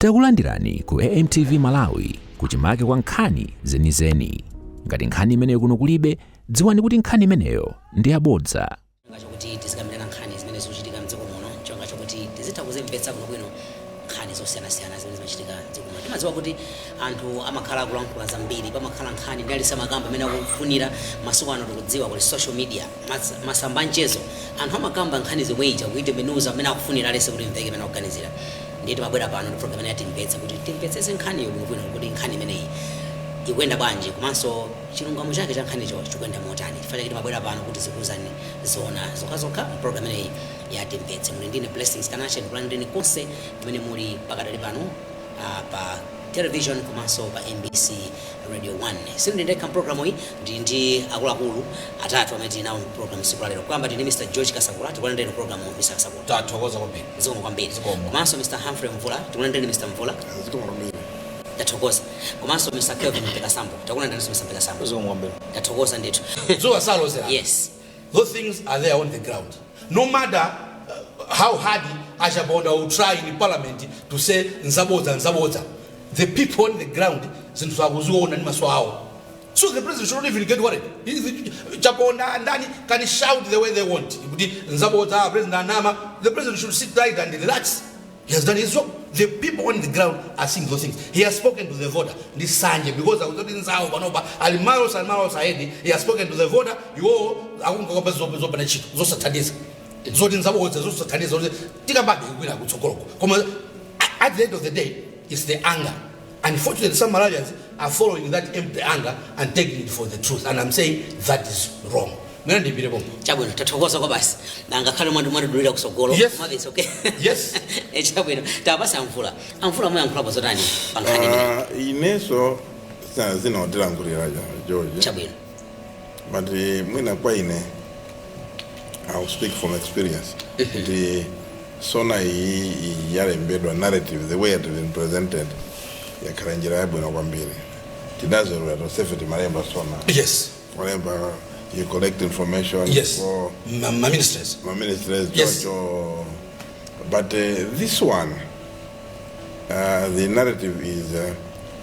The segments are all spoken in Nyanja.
Takulandirani ku AMTV Malawi kuchimake kwa nkhani zenizeni. Ngati nkhani imeneyo kuno kulibe, dziwani kuti nkhani imeneyo ndi yabodza. Ngachokuti tizikambirana nkhani zimene zikuchitika mdziko muno, chonga chokuti tizitha kuzimvetsa bwino nkhani zosiyanasiyana zimene zimachitika mdziko muno. Timadziwa kuti anthu amakhala kulankhula zambiri, pamakhala nkhani ndi alisa makamba amene akufunira masiku ano tikudziwa kuti social media, masamba mchezo, anthu amakamba nkhani zomweja kuite menuza amene akufunira alese kuti mveke amene akuganizira. Nditi mabwera pano ndi program ya timvetsa kuti timvetsese nkhani yobwino kuti nkhani imeneyi ikwenda bwanji komanso chilungamo chake cha nkhanicho chikwenda motani. Chifukwa chake mabwera pano kuti zikuzani zona zokha program imeneyi ya timvetse. Muli ndine Blessings Kanache ndikulandeni konse pamene muli pakadali pano pa television komanso pa NBC Radio 1. Sindindeka program iyi ndi akuluakulu atatu amene tinawo program siku lero. Kwamba ndi Mr. George Kasakula, tikulandeni program Mr. Kasakula. Tathokoza kwambiri. Zikomo kwambiri. Komanso Mr. Humphrey Mvula, tikulandeni Mr. Mvula. Zikomo kwambiri. Tathokoza. Komanso Mr. Kelvin Mpekasambo, tikulandeni Mr. Mpekasambo. Zikomo kwambiri. Tathokoza ndithu. So salozera. Yes. Those things are there on the ground. No matter how hard Ashaboda will try in the parliament to say Nzabodza, the people on the ground so the president shouldn't even get worried. Chaponda and Dani can shout the way they want. Nzabodza, President Anama, the president should sit tight and relax. He has done his job. The people on the ground are seeing those things. He has spoken to the voter. This Sanje, because I was not in Sao, Alimaros and Maros Aedi, he has spoken to the voter. You I won't go up as open those Saturdays. So in some words, those Saturdays, think about it. At the end of the day, it's the anger. Unfortunately, some Malawians are following that empty anger and taking it for the truth. And I'm saying that is wrong. Chabwino tathokoza kwa basi ngakhale mwadulira kusogolo mabisi okay yes chabwino tabasa amvula moyo ankhula pozotani pankhani imene ineso zinodilangulira George chabwino but mwina kwa ine I'll speak from experience. The Sona yalembedwa narrative the way it has been presented yakaranjira yabwino kwambiri tidazero ya safety maremba Sona yes maremba you collect information yes. for my ministers yes. But this one the narrative is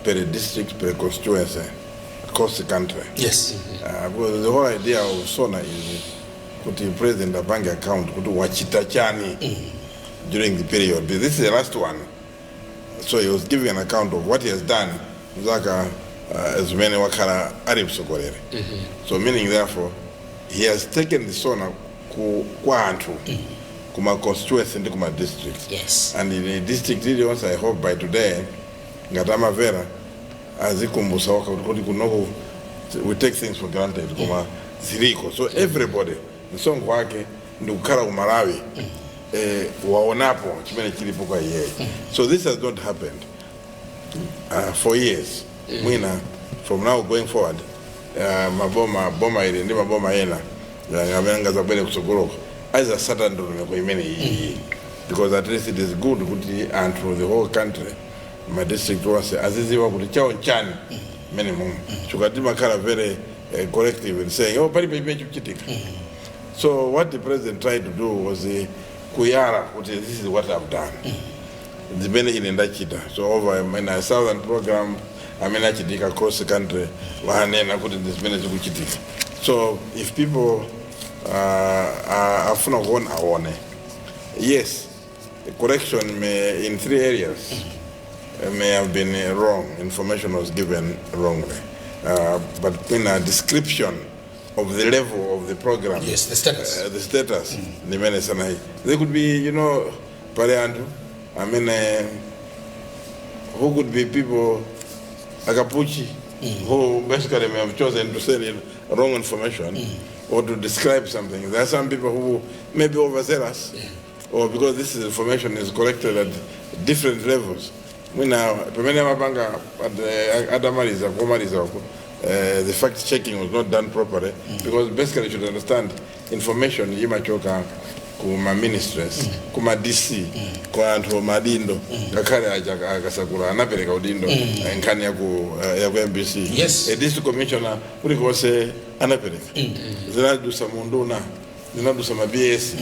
per district, per constituency across the country. Yes. Because the whole idea of Sona is kuti president a bank account kuti wachita chani during the period. This is the last one, so he was giving an account of what he has done as many wakala arib sokorere. So meaning therefore he has taken the Sona kwa antu kuma constituency and kuma district. Yes. And in the district regions, I hope by today ngatama vera azikumbusa wakati kunoko we take things for granted kuma ziriko. So everybody nsongo wake ndukala umalawi waonapo chimene chilipo kwa yeye. So this has not happened for years. Mwina from now going forward maboma ile ndi maboma yena ngamenga za bele kusogoloko as a certain kwa imene because at least it is good kuti and through the whole country my district was aziziwa kuti chao nchani minimum chukati makala very collective and saying oh pali pepe chuchitika. So what the president tried to do was kuyara kuti this is what I've done. The benefit in that chita. So over in a southern program I mean achitika across the country wahanena kuti this benefit kuchitika. So if people afuna kuona aone, yes, correction may in 3 areas may have been wrong. Information was given wrongly, but in a description of the level of the program, yes, the status, there could be, you know, pariandu. I mean, who could be people Akapuchi who basically may have chosen to say wrong information or to describe something. There are some people who may be overzealous or because this information is collected at different levels. The fact checking was not done properly because basically you should understand information imachoka kuma ministries kuma DC kwa antu madindo kakale akasakula anapereka udindo nkani ya ku MBC. Yes. A district commissioner ulikose anapereka zinadusa Nduna zinadusa BS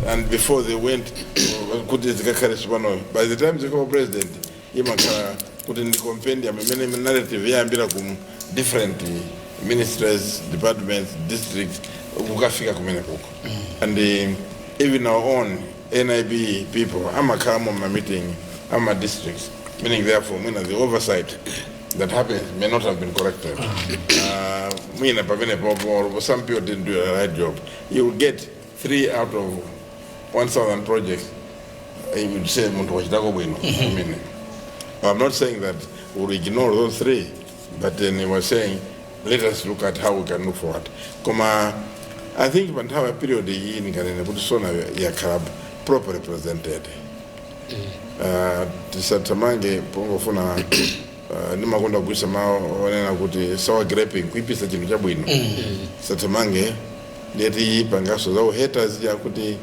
and before they went kuti zikakale subano by the time they go president imakhala kuti ndi compendium imene narrative yayambira ku different ministries, departments, districts kukafika kumene kuko. And even our own NIB people amakhala mu meeting ama districts, meaning therefore the oversight that happens may not have been corrected. Some people didn't do the right job. You will get 3 out of 1,000 projects. You would say, I'm not saying that we'll ignore those 3, but then he was saying, let us look at how we can move forward. I think when our period in Kuti Sona yakhala properly represented. Tisatamange pongo funa nimakonda kusema wanena kuti sawa graping kuipisa chinthu chabwino. Satamange ndeti pangaso zawo haters ya kuti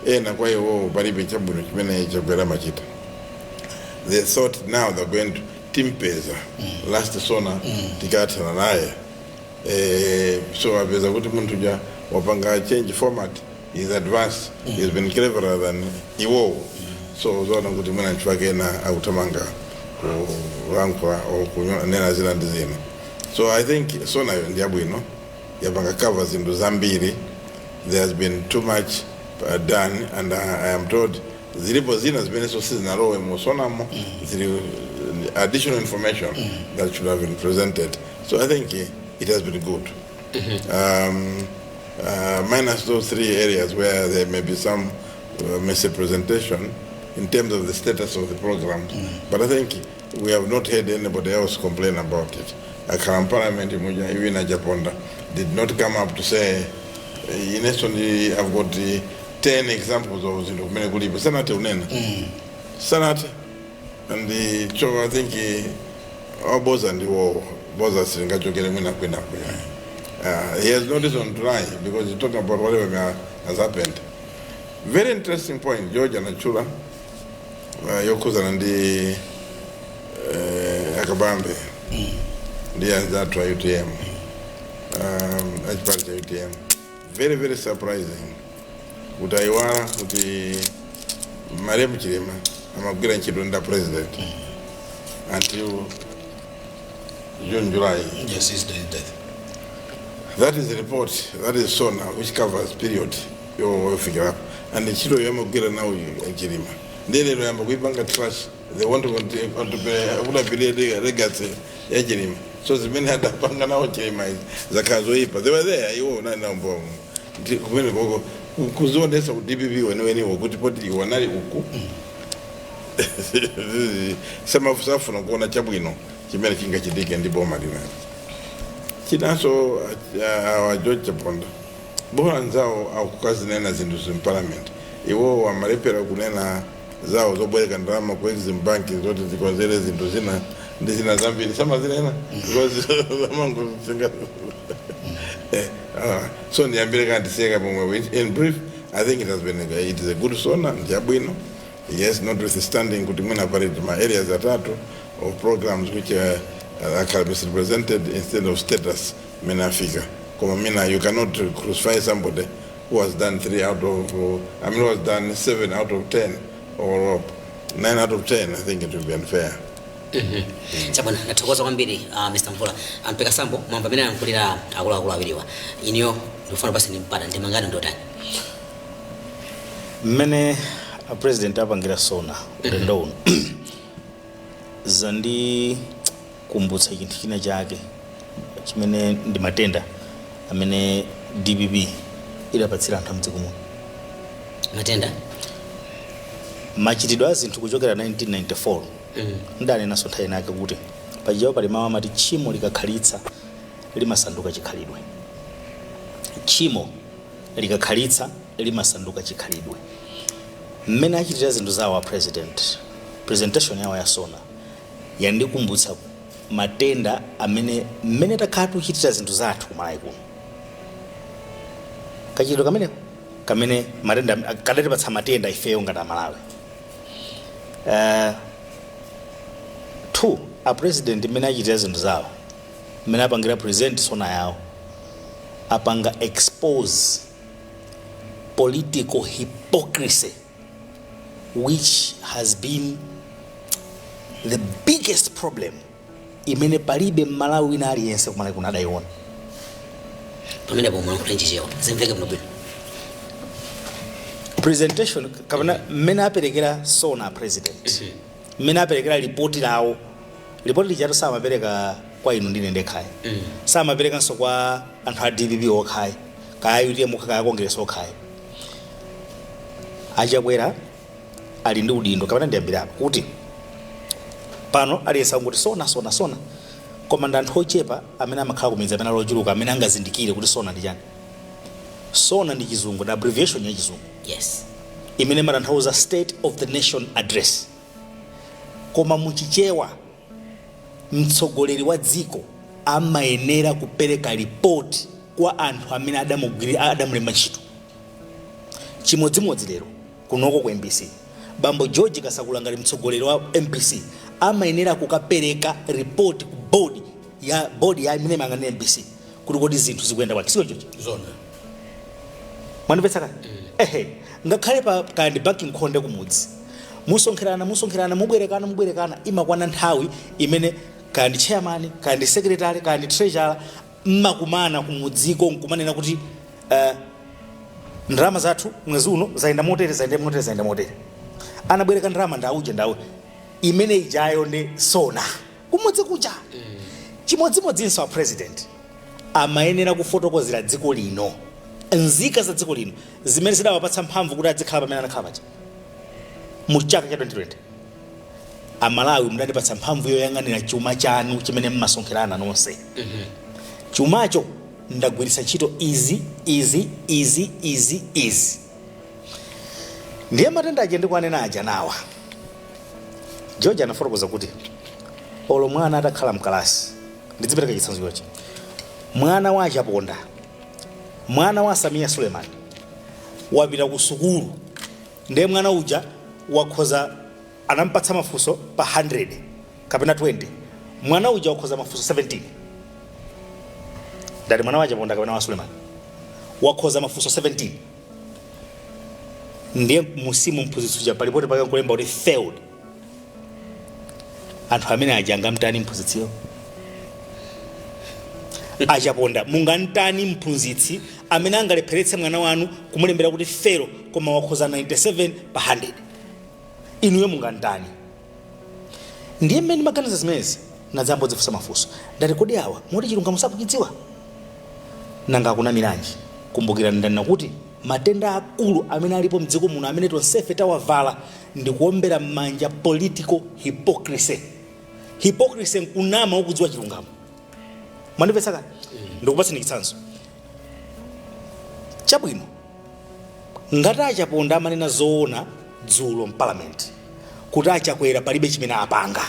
ena kwa iwo palibe chabwino chimene chakwera machita. They thought now they're going to timpeza last Sona tikatana naye. So apeza kuti munthu ja wapanga change format is advanced. He's been cleverer than iwo. So zona kuti mwina nchwake na autamanga rankwa o kunena zina ndizino. So I think Sona ndiyabwino yapanga covers into zambiri. There has been too much done, and I am told zilipo zina zimene so sinalowe mu Sona mo additional information that should have been presented. So I think it has been good. Minus those 3 areas where there may be some misrepresentation in terms of the status of the program. But I think we have not heard anybody else complain about it. Akaram Parliament, even Japonda, did not come up to say, initially I've got 10 examples of many good people. Senate unena. Senate and the show, I think our Bodza Ndipo Bodza Singachokele Mina Kwina. He has no reason to lie because he's talking about whatever has happened. Very interesting point, George and Achula. Yokuza ndi Akabambe. Ndiye that UTM. As part of UTM. Very, very surprising. Utaiwara kuti Mariam Chirima amagwira ntchito nda president until June, July. Yes, he's dead. That is the report, that is Sona, which covers period you figure up. And the chilo yamagwira now Chirima. Then they are trash. They want to pay legacy. So the men had a panga now Chirima. Zakazoipa. They were there. You know, now bomb. Kuzo desa DBB when you go to put you wanali uku. Some of stuff from Gona Chabuino. Chimera Kinga Chidik and Ndipo Nduna. Chinaso our George Chaponda. Bora nzao au kukazinena zindusu in parliament. Iwo wa marepera kunena zao zobweka ndama kwa banki zote ziko zile zinduzina ndizina Zambia sama zinena because zamangu singa. So niambire kanti seka pomwe. In brief, I think it is a good Sona njabwino. Yes, notwithstanding kuti mwina parity ma areas atatu of programs which are misrepresented instead of status menafika. Kama mina, you cannot crucify somebody who has done 3 out of, who has done 7 out of 10 or 9 out of 10. I think it would be unfair. Chabona nathokoza kwambiri Mr. Mvula ampeka sambo mwamba mena yankulira akulu awiriwa inyo ndofuna basi nimpata ndimangana ndotani mmene a president apangira Sona ulendo uno zandi kumbutsa chinthu china chake chimene ndi matenda amene DBB idapatsira anthu amdziko muno. Matenda machitidwe a zinthu kuchokera 1994 ndale naso nthawi nake kuti pajawo pali mawu amati tchimo likakhalitsa limasanduka chikhalidwe. Tchimo likakhalitsa limasanduka chikhalidwe. Mmene achitira zinthu zawo a presentation yawo ya Sona yandikumbutsa matenda amene mmene takhala tichitira zinthu zathu kumalawi kuno. Kachitidwe kamene matenda kadatipatsa matenda ifeyo ngati Amalawi. 2 a president mmene achitira zinthu zawo mmene apangira present Sona yawo apanga expose political hypocrisy which has been the biggest problem imene palibe Malawi wina aliyense kumene kunadayiona. Pamene pomwe mkulenjijewa zimveke mnobwino. Presentation kapena mmene aperekera Sona president. Mmene aperekera report lawo. Report lijatu samapereka kwa inu ndine ndekhayi. Samaperekanso kwa anthu a DPP okhayi. Kaya UTM kaya Congress okhayi. Achakwera ali ndi udindo kapena ndiyambira kuti pano aliyesa kuti Sona koma ndi anthu ochepa amene amakhala kumidzi amene alochuluka amene angazindikire kuti Sona ndi chani. Sona ndi chizungu, ndi abbreviation ya chizungu. Yes. Imene matanthauza State of the Nation Address. Koma muchichewa mtsogoleri wa dziko amayenera kupereka report kwa anthu amene adamulemba ntchito. Chimodzimodzi lero kunoko ku MPC Bambo George Kasakula ngati mtsogoleri wa MPC amayenera kukapereka report ku board ya imene mangane MPC kuti kodi zinthu zikuyenda bwanji. Sio George Zona. Manipetsa kale ngakhale pa kandi backing khonde kumudzi musonkherana mubwerekana imakwana nthawi imene kandi chairman kandi secretary kandi treasurer mmakumana kumudziko nkumanena kuti ndrama zathu mwezi uno zaenda motere anabwereka ndrama ndauje imene ijayo ndi Sona kumudzi kucha. Chimodzimodzinso wa president amayenera kufotokozera dziko lino nzika za dziko lino zimene zidawapatsa mphamvu kuti adzikhala pamene anakhala paja mu chaka cha 2020. Amalawi mudandipatsa mphamvu yoyang'anira chuma chanu chimene mmasonkherana nonse. Chumacho ndagwiritsa ntchito easy. Ndiye matenda aje ndikuanena aja nawa. George anafotokoza kuti olo mwana atakhala mkalasi ndidzipereka chitsanzo choche. Mwana wa Achaponda, mwana wa Samia Suleiman wapita ku sukulu ndiye mwana uja wakhoza anampatsa mafunso pa 100 kapena 20. Mwana uja wakhoza mafunso 17. Ndali mwana wa Achaponda kapena wa Suleiman wakhoza mafunso 17. Ndiye musimu mphunzitsi uja palipoti pake kulemba kuti failed. Anthu amene ajanga mtani mphunzitsiyo. Achaponda mungantani mphunzitsi amene angalepheretse mwana wanu kumulembera kuti fail koma wakhoza 97 pa 100. Inuyo mungantani. Ndiye mmene maganiza zimezi nadzambo dzifusa mafunso. Ndati kodi awa moti chilungamo sakuchidziwa. Nanga kuna milanji kumbukira ndana kuti matenda akulu amene alipo mdziko muno amene tonsefe tawavala ndi kuombera mmanja political hypocrisy. Hypocrisy nkunama ukudziwa chilungamo. Manipetsa kale ndikupatsani chitsanzo chabwino ngati Achaponda amanena zoona dzulo mparliament kuti Achakwera palibe chimene apanga.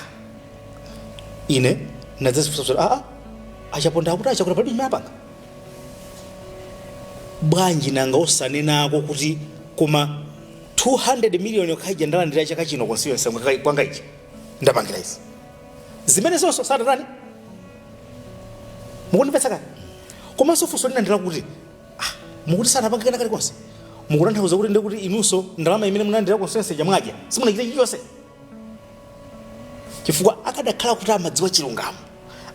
Ine nadzazifusa Achaponda akuti Achakwera palibe chimene apanga. Bwanji nanga osanenako kuti koma 200 million yokhaija ndalandira chaka chino constituency kwanga ichi ndapangira izi zimene zonso satatani. Mukunipetsa kale komanso funso linandira kuti mukuti sanapangikana kale konse mukutanthauza kuti ndikuti inunso ndalama imene munalandira constituency jamwadya simunachita chilichonse. Chifukwa akadakhala kuti amadziwa chilungamo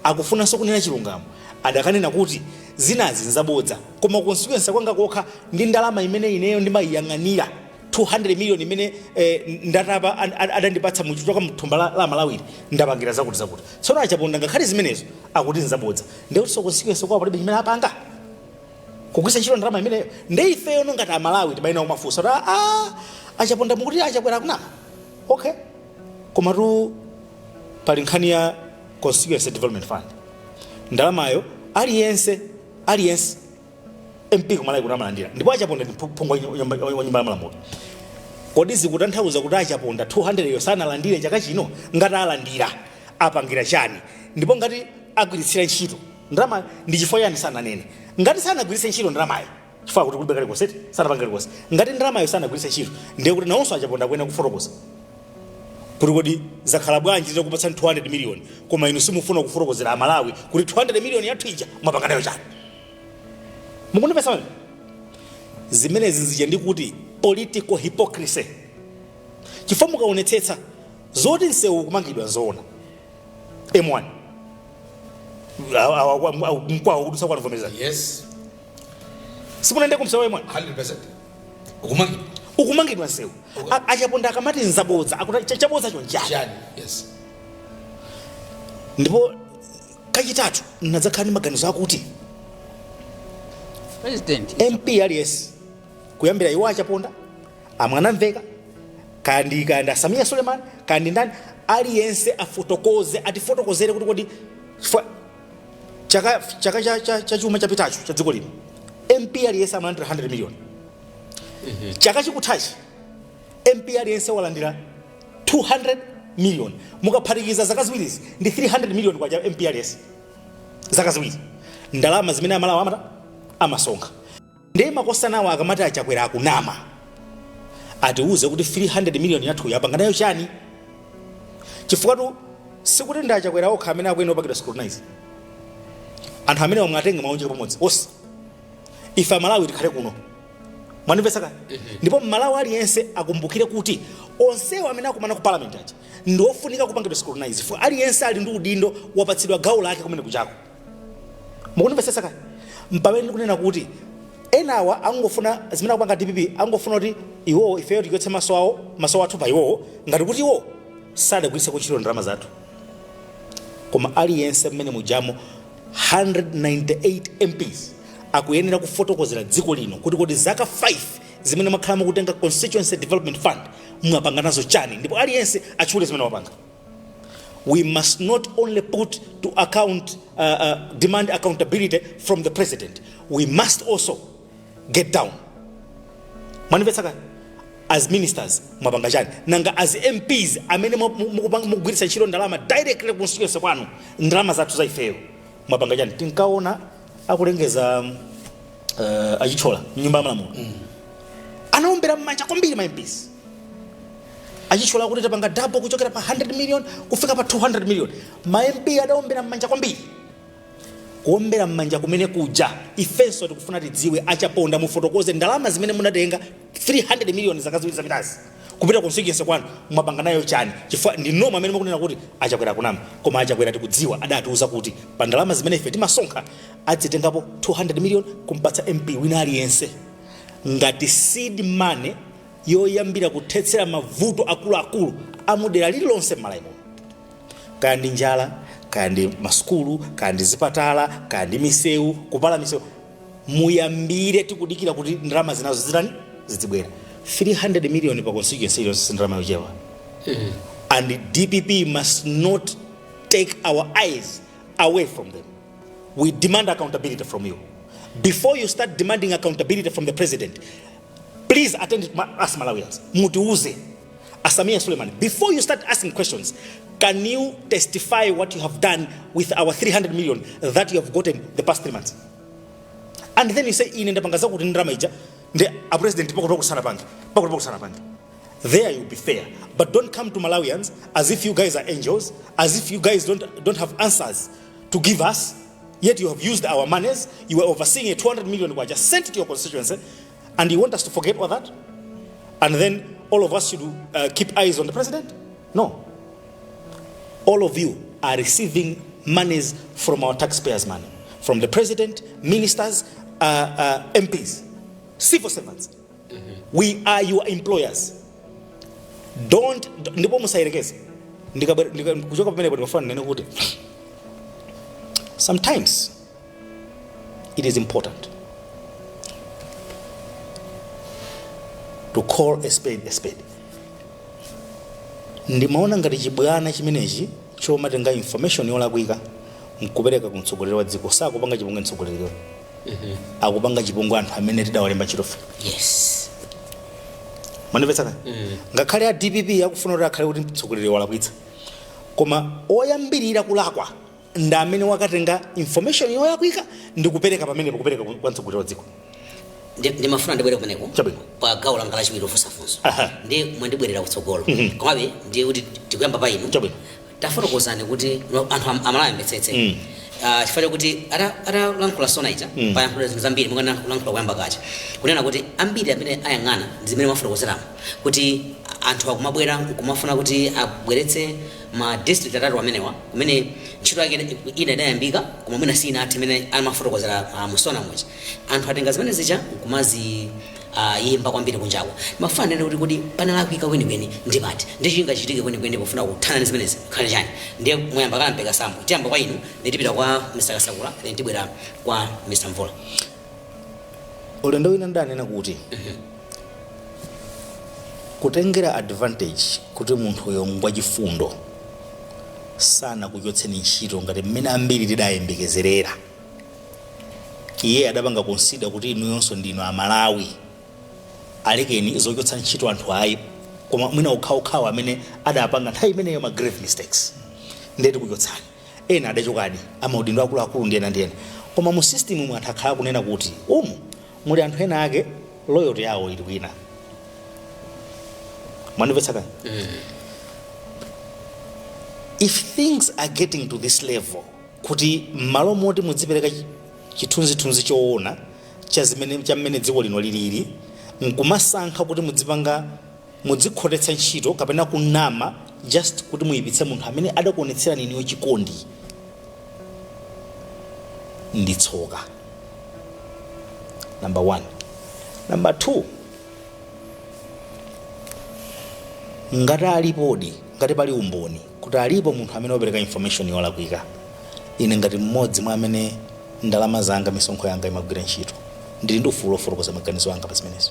akufunanso kunena chilungamo adakanena kuti zinazi nzabodza koma constituency kwanga kokha ndi ndalama imene ineyo ndimayiyang'anira 200 million imene ndatapa adandipatsa muchitoka mthumba la Malawi ndapangira zakuti. Tsono Achaponda ngakhale zimenezo akuti nzabodza ndiye kuti constituency kwa palibe chimene apanga kugwisa ntchito ndalama imeneyo. Ndiye ifeyo ngati Amalawi tibayina kumafunsa Achaponda mukuti Achakwera akunama. Okay koma tu pali nkhani ya constituency development fund ndalamayo aliyense MP kumalawi kunamalandira ndipo Achaponda ndiphungu wa nyumba ya malamulo. Kodi zikutanthauza kuti Achaponda 200 yo sanalandire chaka chino ngati alandira apangira chani ndipo ngati agwiritsira ntchito ndalama ndi chifukwa yani sananene ngati sanagwiritse ntchito ndalamayo chifukwa kuti kulibe kale konseti sanapangire konse ngati ndalamayo sanagwiritse ntchito ndiye kuti nawonso Achaponda akuyenera kufotokoza kuti kodi zakhala bwanji ndikupatsa 200 million koma inu simufuna kufotokozera Amalawi kuti 200 million yathu ija mwapanga nayo chani. Mukunipesa zimenezi zija ndi kuti political hypocrisy. Chifukwa mukaonetsetsa zoti nsewu kumangidwa nzoona M1 mkwawo kudutsa kwa Avomereza. Yes. Simunaende kumsewu M1 100%. Ukumangidwa nsewu. Achaponda akamati nzabodza chabodza chonjani. Yes. Ndipo kachitatu nadzakhala ndi maganizo akuti President MP aliyense kuyambira iwo achaponda amwanamveka kandi Samia Suleiman kandi ndani aliyense atifotokozere kuti kodi chaka chuma chapitacho cha dziko lino MP aliyense amalandira 100 million. Chaka chikuthachi MP aliyense walandira 200 million. Mukaphatikiza zaka ziwiri ndi 300 million kwa MP aliyense. Zaka ziwiri. Ndalama zimene amalawa amasonkha. Ndiye makosanawo akamati achakwera akunama. Atiuze kuti 300 million yathu yapanga nayo chani? Chifukwa sikuti ndachakwera okha amene akuyenda opakidwa scrutinize. Anthu amene mwatenga maonjeko pamodzi. Osi. Ife Malawi tikhale kuno. Mwanimvesaka? Ndipo Malawi aliyense akumbukire kuti onsewo amene akumana ku parliament aja ndofunika kupangidwa scrutinize. For aliyense ali ndi udindo wapatsidwa gawo lake kumene kuchako. Mukunimvesaka? Mpamene ndikunena kuti enawa angofuna zimene akupanga DPP angofuna kuti iwo ifeyo tikwetse maso athu pa iwo ngati kuti iwo sadagwiritse kuchiro ndalama zathu. Koma aliyense mmene mujamo 198 MPs akuyenera kufotokozera dziko lino kuti kodi zaka 5 zimene makhala mukutenga constituency development fund mwapanga nazo chani, ndipo aliyense achule zimene wapanga. We must not only put to account demand accountability from the president, we must also get down. Manifestaka as ministers mwapanga chani, nanga as MPs amene mugwiritsa ntchito ndalama directly constituency kwanu ndalama zathu za ifeyo mwapanga chani. Tinkaona akulengeza achichola nyumba ya malamulo anaombera mmanja kwambiri ma MPs achichola kuti tapanga double kuchokera pa 100 million kufika pa 200 million. Ma MP adaombera mmanja kwambiri. Kuombera mmanja kumene kuja ifenso tikufuna tidziwe achaponda mufotokoze ndalama zimene munatenga 300 million zakaziwiri zapitazi kupita constituency kwanu mwapanga nayo chani. Chifukwa ndi noma amene mukunena kuti achakwera kunama, koma achakwera tikudziwa adatiuza kuti pa ndalama zimene ife timasonkha adzitengapo 200 million kumpatsa MP wina aliyense ngati seed money yoyambira kuthetsera mavuto akuluakulu amudera lililonse m'Malawi muno. Kandi njala, kandi masukulu, kandi zipatala, kandi misewu, kupala misewu. Muyambire tikudikira kuti ndalama zinazo zizibwera. 300 million pa constituency iliyonse ndalama yochepa. And DPP must not take our eyes away from them. We demand accountability from you. Before you start demanding accountability from the president, please attend us Malawians. Mutiuze. Samia Suleiman, before you start asking questions, can you testify what you have done with our 300 million that you have gotten the past 3 months? And then you say, in the Bangaza kuti ndrama ija, a president pakutoko sana pangi. There you'll be fair. But don't come to Malawians as if you guys are angels, as if you guys don't have answers to give us, yet you have used our monies. You were overseeing a 200 million were just sent to your constituency, and you want us to forget all that? And then all of us should keep eyes on the president? No. All of you are receiving monies from our taxpayers' money, from the president, ministers, MPs, civil servants. We are your employers. Ndipo musairekeze. Kuchoka pamene kuti mafana nene kuti sometimes it is important to call a spade a spade. Ndimaona ngati chibwana chimenechi chomatenga information yolakwika nkupereka kumtsogoleri wa dziko sakupanga chipongwe mtsogoleri. Akupanga chipongwe anthu amene tidawalemba chitofe. Yes. Manimvetsaka? Ngakhale a DPP akufuna kuti akhale kuti mtsogoleri walakwitsa. Koma oyambirira kulakwa ndi amene wakatenga information yolakwika ndikupereka pamene kupereka kwa mtsogoleri wa dziko. Ndimafuna ndibwere kumeneko pa gawo langa lachiwiri ofunsafunso ndi mwandibwerera kutsogolo komabe ndi kuti tikuyamba pa inu tafotokozani kuti anthu Amalawi amvetsetse chifukwa kuti atalankhula Sona ija pa yankhulo zambiri mukana lankhula kuyamba kacha kunena kuti ambiri amene ayang'ana zimene mwafotokozeramo kuti anthu akumabwera kumafuna kuti abweretse ma district atatu amenewa kumene ntchito yake ina idayambika koma mwina sinathe imene amafotokozera musona muja anthu atenga zimene zicha kumazi yimba kwambiri kunjako mafana nene kuti panalakwika kwenikweni ndipati ndichingachitika kwenikweni pofuna kuthana ndi zimenezi khale chani ndiye muyamba kalampeka sambo tiyamba kwa inu nditipita kwa Mr. Kasakula nditibwera kwa Mr. Mvula. Ulendo wina ndanena kuti kutengera advantage kuti munthu uyo ngwachifundo sana kuchotseni ntchito ngati mmene ambiri tidayembekezerera iye adapanga consider kuti inu yonso ndino Amalawi alekeni zochotsa ntchito anthu ayi koma mwina ukhaukhawa amene adapanga nthawi imeneyo ma grave mistakes ndeti kuchotsani ena adachokadi amaudindo akuluakulu ndiyena koma mu system mwathu akhala kunena kuti muli anthu ena ake loyalty yawo ili kwina mwanimvetsa kani if things are getting to this level kuti malo moti mudzipereka chithunzithunzi choona cha mmene dziko lino lilili nkumasankha kuti mudzikhotetsa ntchito kapena kunama just kuti muyipitse munthu amene adakuonetsera niniyo chikondi ndi tsoka. Number 1. Number 2, ngati alipodi ngati pali umboni kuti alipo munthu amene wapereka information yolakwika ine ngati mmodzi mwa amene ndalama zanga misonkho yanga imagwira ntchito ndili ndi ufulu ofotokoza maganizo anga pa zimenezo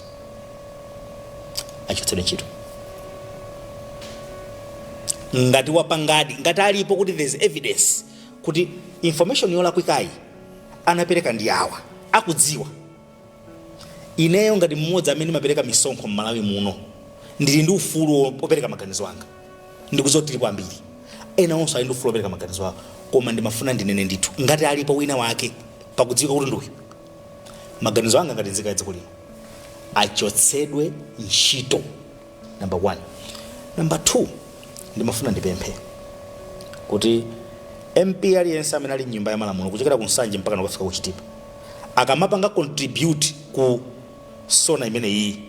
achotsedwe ntchito ngati wapangadi ngati alipo kuti there's evidence kuti information yolakwikayi anapereka ndi awa akudziwa ineyo ngati mmodzi amene mapereka misonkho m'Malawi muno ndili ndi ufulu opereka maganizo anga ndikuzoti lipo ambiri ena onso ali ndi ufulu opereka maganizo awo koma ndimafuna ndinene ndithu ngati alipo wina wake pakudziwika kuti nduyu maganizo anga ngati nzika yadziko lino achotsedwe ntchito. Number 1. Number 2, ndimafuna ndipemphe kuti MP aliyense amene ali nyumba ya malamulo kuchokera ku Nsanje mpaka nakufika ku Chitipa akamapanga contribute ku Sona imene iyi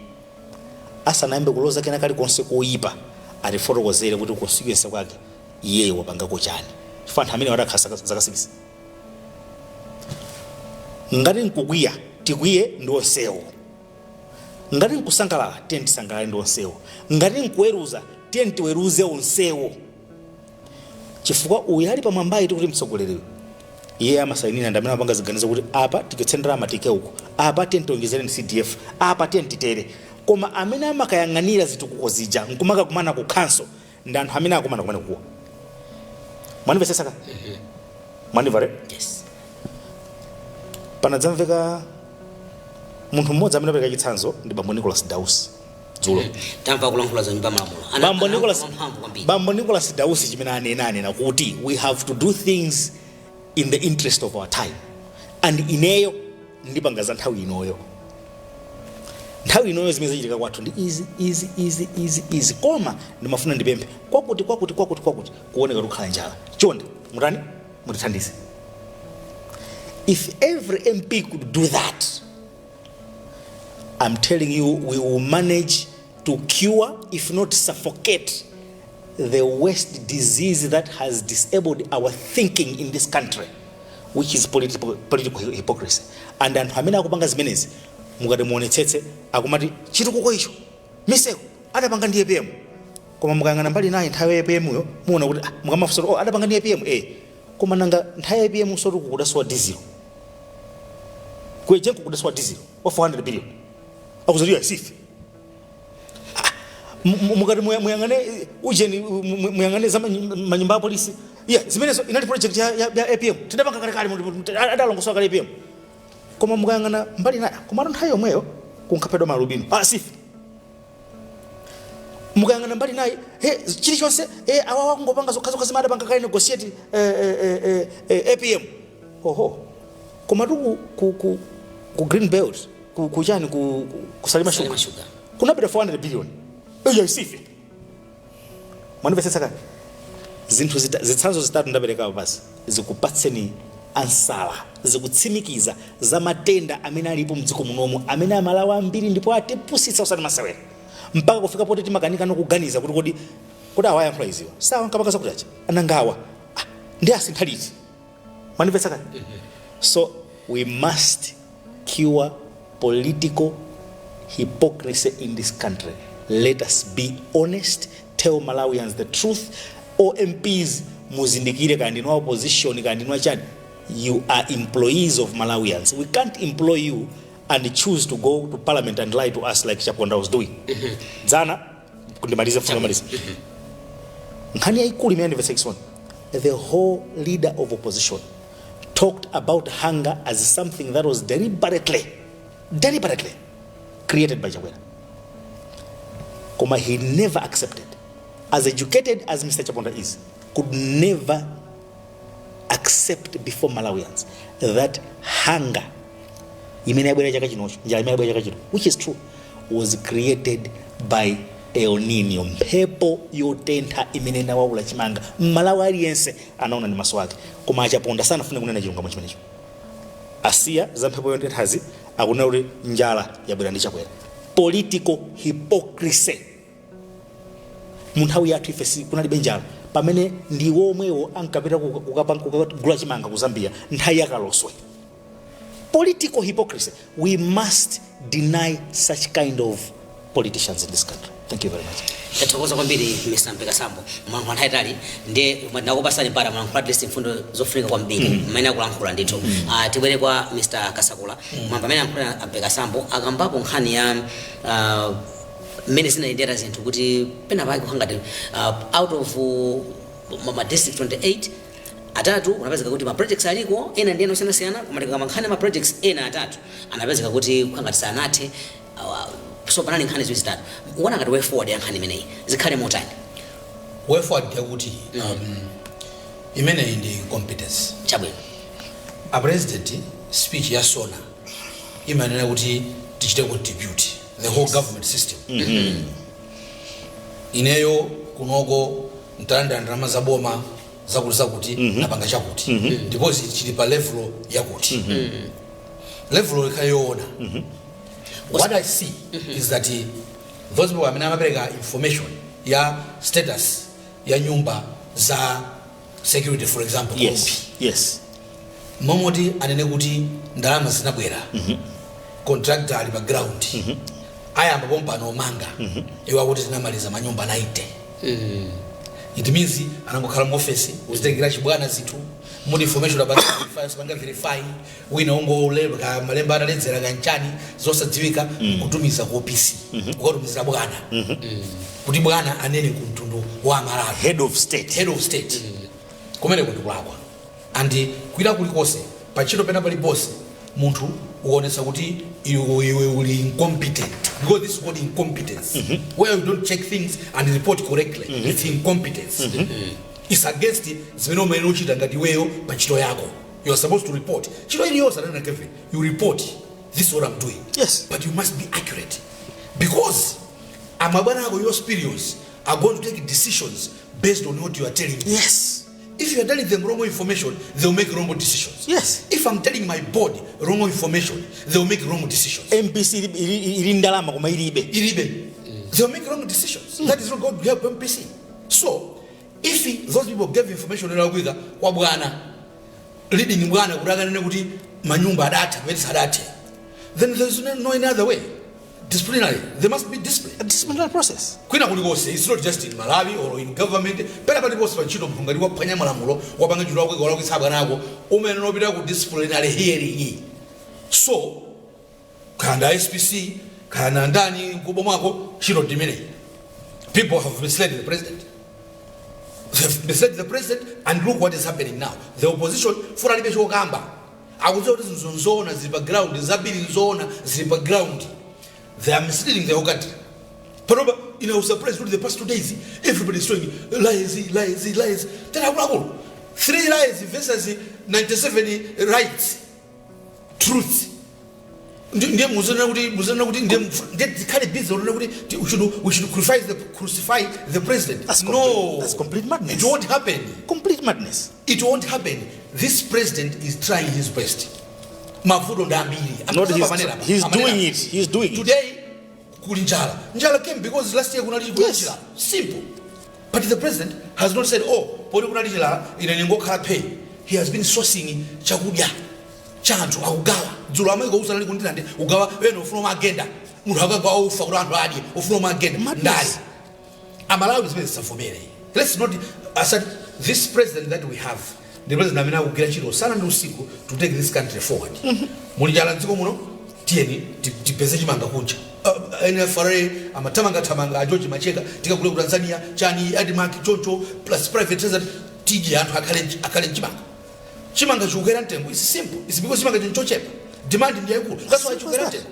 asanayambe kuloza kena kali konse koyipa atifotokozere kuti constituency kwake iye wapanga ko chani chifukwa anthu amene wadakhala zaka 6 ngati nkukwiya tikwiye ndi onsewo ngati nkusangalala tiye tisangalale ndi onsewo ngati nkuweruza tiye tiweruze onsewo chifukwa uyu ali pamwambayi kuti mtsogoleri iye amasainira ndi amene apanga ziganizo kuti apa tiketsendera amatike uko apa tiye tiongezere ndi CDF apa tiye titere koma amene amakayang'anira zitukuko zija nkumaka kumana ku council ndi anthu amene akumana kumene kuwa mwanimvetsa ka mwanivare Yes. panadzamveka munthu mmodzi amene apereka chitsanzo ndi Bambo Nicholas Dausi dzulo tamva kulankhula za nyumba malamulo Bambo Nicholas Dausi chimene anena kuti we have to do things in the interest of our time and ineyo ndipanga za nthawi inoyo zimene zachitika kwathu ndi easy koma ndimafuna ndipemphe kwakuti kuoneka kukhala njala chonde mutani mutithandize. If every MP could do that, I'm telling you, we will manage to cure, if not suffocate, the worst disease that has disabled our thinking in this country, which is political hypocrisy. And anthu amene akupanga zimenezi mukati muonetsetse akumati chitukuko icho miseko adapanga ndi EPM koma mukayang'ana mbali naye nthawi ya EPM yo muona kuti mukamafusa adapanga ndi EPM koma nanga nthawi ya EPM sotu kukudaswa diesel kweje kukudaswa diesel wa 400 billion akuzaliwa sifi mukati muyang'ane ujeni muyang'ane za manyumba ya polisi zimenezo inali project ya EPM tidapanga kale adalongoswa kale EPM koma mukayang'ana mbali naye koma nthawi yomweyo kunkhapedwa marubino sifi mukayang'ana mbali naye chilichonse awawa kungopanga zokhazo zimada panga kale negotiate APM koma tu ku green belt kuchani kusalima shuga kunapita 400 billion sifi mwanimvetsa kale zinthu zitsanzo zitatu ndaperekapo basi zikupatseni ansala zikutsimikiza za matenda amene alipo mdziko munomu amene Amalawi ambiri ndipo atipusitsa usati masewera mpaka kufika poti timakanika nokuganiza kuti awa employees iwa sawa nkapakaza kutacha anangawa ndi asinthaliti manipesa kani. So we must cure political hypocrisy in this country. Let us be honest, tell Malawians the truth. OMPs muzindikire kandi no opposition kandi no chani, you are employees of Malawians. We can't employ you and choose to go to parliament and lie to us like Chakwera was doing. Zana kundimaliza fungamaliza. Nkani ya ikuli me anniversary one. The whole leader of opposition talked about hunger as something that was deliberately created by Chakwera. Koma he never accepted. As educated as Mr. Chakwera is, could never accept before Malawians that hunger, which is true, was created by El Nino. Mpepo yotenta imenena waula chimanga. Malawariense anaona ni maswali. Koma achaponda sana fune kunena chilunga mwachimenecho. Asia za mpepo yotenta hazi akuna uli njala ya bwera ndi Chakwera. Political hypocrisy. Munthawi yathu ife kuna libe njala. Pamene ndiwo omwewo ankapita kukagula chimanga ku Zambia nthawi yakaloswe. Political hypocrisy. We must deny such kind of politicians in this country. Thank you very much. Tathokoza kwambiri Mr. Mpeka Sambo. Mwankho nthaitali ndi ndakupasani para mwankho at least mfundo zofunika kwambiri. Mmene kulankhula ndithu. Tibwere kwa Mr. Kasakula. Mwamba amene ankhula Mpeka Sambo akambapo nkhani ya mene zinaendera zinthu kuti pena pake kuhangati out of ma district 28 atatu unapezeka kuti ma projects aliko ena ndiye nosiyana kumatika mankhani ma projects ena atatu anapezeka kuti kuhangati sanathe so panali nkhani ziwiri zitatu uona ngati way forward ya nkhani imeneyi zikhale motani. Way forward yakuti imeneyi ndi incompetence Chabwino a president speech ya Sona imanena kuti tichite contribute the whole government system. Ineyo kunoko ntanda ndalama za boma zakuliza kuti napanga chakuti ndipo chili pa level yakuti level ikayoona. What I see is that those people amene amapereka information ya status ya nyumba za security for example. Yes. Momoti anene kuti ndalama zinabwera contractor ali pa ground ayamba pompa no manga iwa kuti tinamaliza manyumba 90. It means anangokhala mu office uzitengera chibwana zithu mudi information about files banga verify wina ongolemba malemba analedzera kanchani zosadziwika kutumiza ku office kutumiza bwana kuti bwana anene ku mtundu wa Malawi head of state kumene kundikulakwa and kwira kulikose pachito pena pali boss munthu uonesa kuti iwe uli incompetent because this is called incompetence where you don't check things and report correctly. It's incompetence. It's against zimene umene uchita ngati weyo pachito yako. You are supposed to report chito iliyosa na Kevin you report this is what I'm doing. Yes, but you must be accurate because amabwana ako your superiors are going to take decisions based on what you are telling. Yes. If you are telling them wrong information, they will make wrong decisions. Yes. If I'm telling my board wrong information, they will make wrong decisions. MPC irindalama kuma iribe. They will make wrong decisions. That is not going to help MPC. So, if those people gave information kwa bwana leading bwana kudanganya kuti manyumba adata vets adate, then there is no any other way. Disciplinary, there must be discipline. A disciplinary process. Kwina kulikose, it's not just in Malawi or in government. Pena pali bosi pachito mpunga liwa panya malamulo wapanga chulu wako wala kisaba nako umene nobita ku disciplinary hearing. So kanda SPC kana ndani kubo mwako chilo dimene. People have misled the president. They have misled the president and look what is happening now. The opposition fura libe chokamba. Akuzo kuti zinzona zili background, zabili nzona zili background. They are misleading the whole country. But you know, surprised with the past 2 days, everybody is showing lies. Then I will 3 lies versus 97 rights, truth. We should crucify the president. That's complete madness. It won't happen. Complete madness. It won't happen. This president is trying his best. He's doing it. Today, kuli njala. Njala came because last year kunali njala. Simple. But the president has not said, oh, poli kunali njala ine ningokhala pay. He has been sourcing chakudya. Chantu akugawa. Dzulo ameko usanali kundilande ugawa wena ufuna agenda. Munthu akagawa ufa kuti anthu adye ufuna agenda. Ndale. Amalawi is very. Let's not assert this president that we have. The president amene akugwira ntchito sana ndi usiku to take this country forward. Muli njala mdziko muno tiyeni tipeze chimanga kunja. NFRA amatamanga a George Macheka tikakule ku Tanzania chani Admark choncho plus private transit tiji anthu akhale chimanga chukera mtengo. It's simple. It's because chimanga chinchochepa. Demand ndi yakulu. That's why chukera mtengo.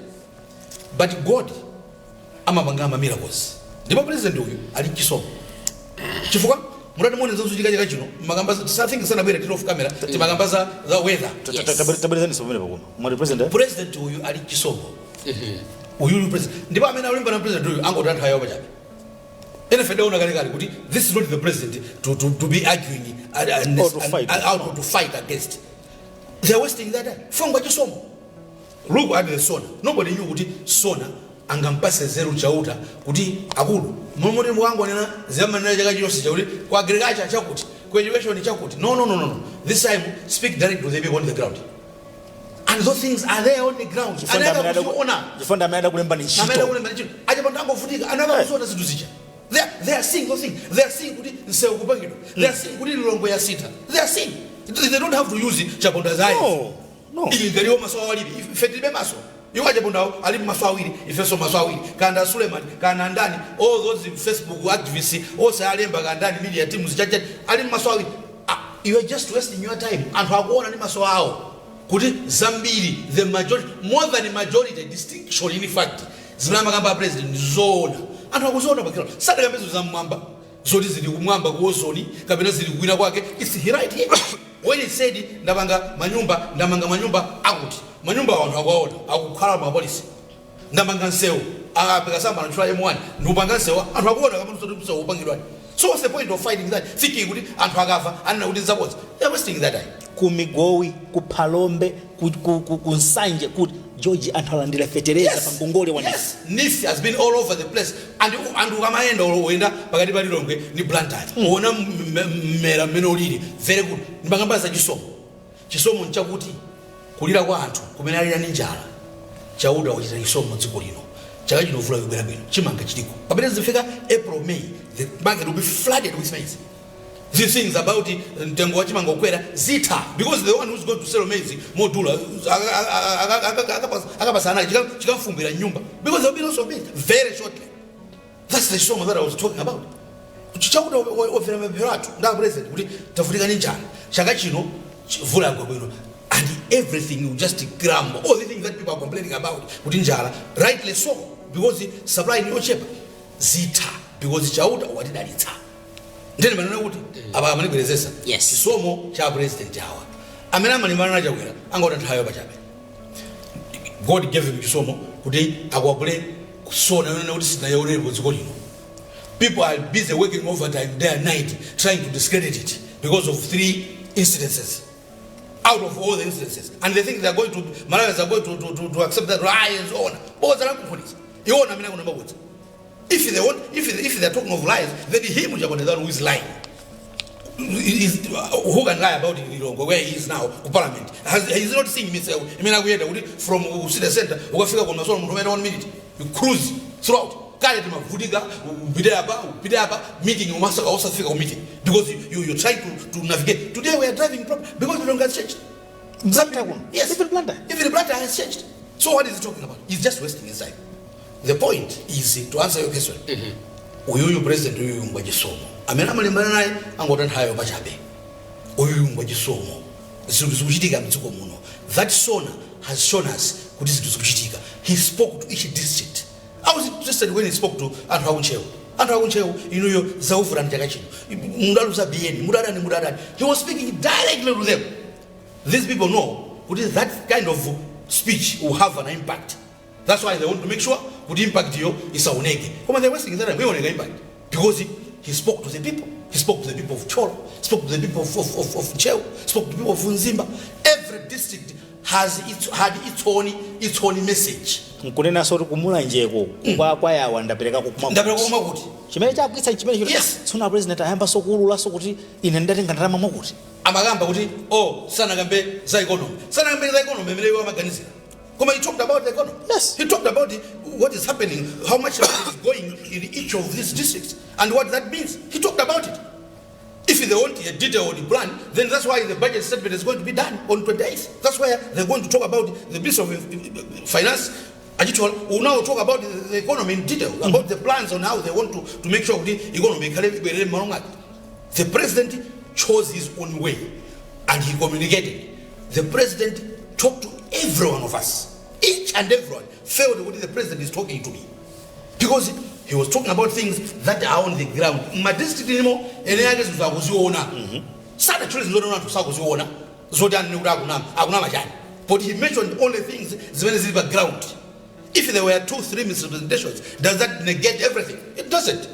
But God amapanga miracles. Ndipo president uyu ali chisomo. Chifukwa murati mone zozuchika chaka chino magamba something sana bwera tino off camera timagamba za weather. Tabelezani somene pakuno. Mwa President uyu ali chisomo. Uyu president. Ndipo amene alimba na president uyu angotanthwa yawo pachabe. Ene feda una kale kuti this is not the president to be arguing out to fight against. They are wasting that time. Fungwa chisomo. Look at the Sona. Nobody knew kuti Sona angampase zero chauta kuti akulu momoti mwangu nena zamana chaka chiyonse chakuti kwa agriculture chakuti kwa education chakuti no this time speak direct to the people on the ground and those things are there on the ground Jifanda ameenda kulemba ni shito aje pandango futika anaka kusona zitu zicha they are seeing those things they are seeing kuti nsewu kupangidwa they are seeing kuti lilongo ya sita they are seeing they don't have to use chaponda zai no ingaliwa maso walibi fetibe maso yukaje bundao ali maso awiri ifeso maso awiri kanda Suleiman kana ndani all those Facebook activists all alemba kandani media teams chacha ali maso awiri you are just wasting your time anthu akuona ni maso awo kuti zambiri the majority more than majority distinction in fact zinama kamba president zona anthu akuzona bakira sada kambezo za mwamba zoti zili kumwamba kuozoni kapena zili kuwina kwake it's right here when he said ndamanga manyumba akuti manyumba anthu akwaona akukhala ma police ndamanga nsewu akapeka samba na chula M1 ndupanga nsewu anthu akuona kama zoti kusewu upangidwa. So what's the point of fighting that thinking kuti anthu akafa anena kuti zabodza they are wasting that time. Kumigowi kuphalombe kunsanje kuti George anthu alandira fetereza pangongole wanisi. Yes, NIF has been all over the place and ukamaenda oenda pakati pa lilongwe ni Blantyre ona mmera menolili very good ndibangamba za chisomo nchakuti kulira kwa anthu kumene ali ndi njala chauda uchita chisomo dziko lino chaka chino vula kubera bwino chimanga chitiko pamene zifika April May the market will be flooded with maize. These things about mtengo wa chimanga ukwera zita because the one who's going to sell maize modula akapasana chikafumbira nyumba because there will be lots of maize very shortly. That's the chisomo that I was talking about. Chauda ofera mapiratu nda president kuti tafutika ni njala chaka chino vula bwino and everything will just crumble. All the things that people are complaining about kuti njala rightly so because supply ni ochepa zita because chauda watidalitsa. Ndene manena kuti aba amanibwerezesa chisomo cha president hawa amene amanimana na Chakwera angoda nthayo pachabe. God gave him chisomo kuti akwapule kusona nena kuti sinayaonera dziko lino. People are busy working overtime day and night trying to discredit it because of 3 incidences out of all the incidences and they think they are going to Malawians are going to accept that lies on Bodza police. You want amene kuna Bodza. If they are talking of lies, then him who is lying. Who can lie about it where he is now, Parliament? He's not seeing himself. I mean, from city center, we figure on 1 minute. You cruise throughout. Carry them Vudiga, Bidaba, meeting, you must also figure meeting. Because you're trying to navigate. Today we are driving because the wrong has changed. Yes, even the Blantyre has changed. So what is he talking about? He's just wasting his time. The point is to answer your question. Uyu president uyu ngwajisomo. Amena malimbana naye angoda nthayo pachabe. Uyu ngwajisomo. Zikuchitika mdziko muno. That Sona has shown us kuti zikuchitika. He spoke to each district. I was interested when he spoke to anthu akunchewu. Anthu akunchewu inuyo zaufura mchaka chino. Mundaluza BN, mudadani. He was speaking directly to them. These people know that kind of speech will have an impact. That's why they want to make sure would impact you is a unege. Come they're wasting that we want to impact because he spoke to the people. He spoke to the people of Cholo, spoke to the people of Cheu, spoke to the people of Nzimba. Every district has had its own message. Nkunena sori kumula njeko kwa yawa ndapereka kuma kuti chimene chakwitsa chimene chiro yes. Tsona president ayamba sokulula sokuti ine ndatenga ndalama mwakuti amagamba kuti sanakambe za economy imene iwo amaganizira. Koma he talked about the economy. Yes. He talked about what is happening, how much is going in each of these districts and what that means. He talked about it. If they want a detailed plan, then that's why the budget statement is going to be done on 28th. That's where they're going to talk about the Minister of Finance. Actually, will now talk about the economy in detail, about the plans on how they want to make sure the economy. The president chose his own way and he communicated. The president talked to every one of us. Each and everyone felt what the president is talking to me. Because he was talking about things that are on the ground. My district anymore, and I guess Sada children don't know to Sakuziona, Zodan Nudagunam, Agunamajan. But he mentioned only things that is the ground. If there were 2-3 misrepresentations, does that negate everything? It doesn't.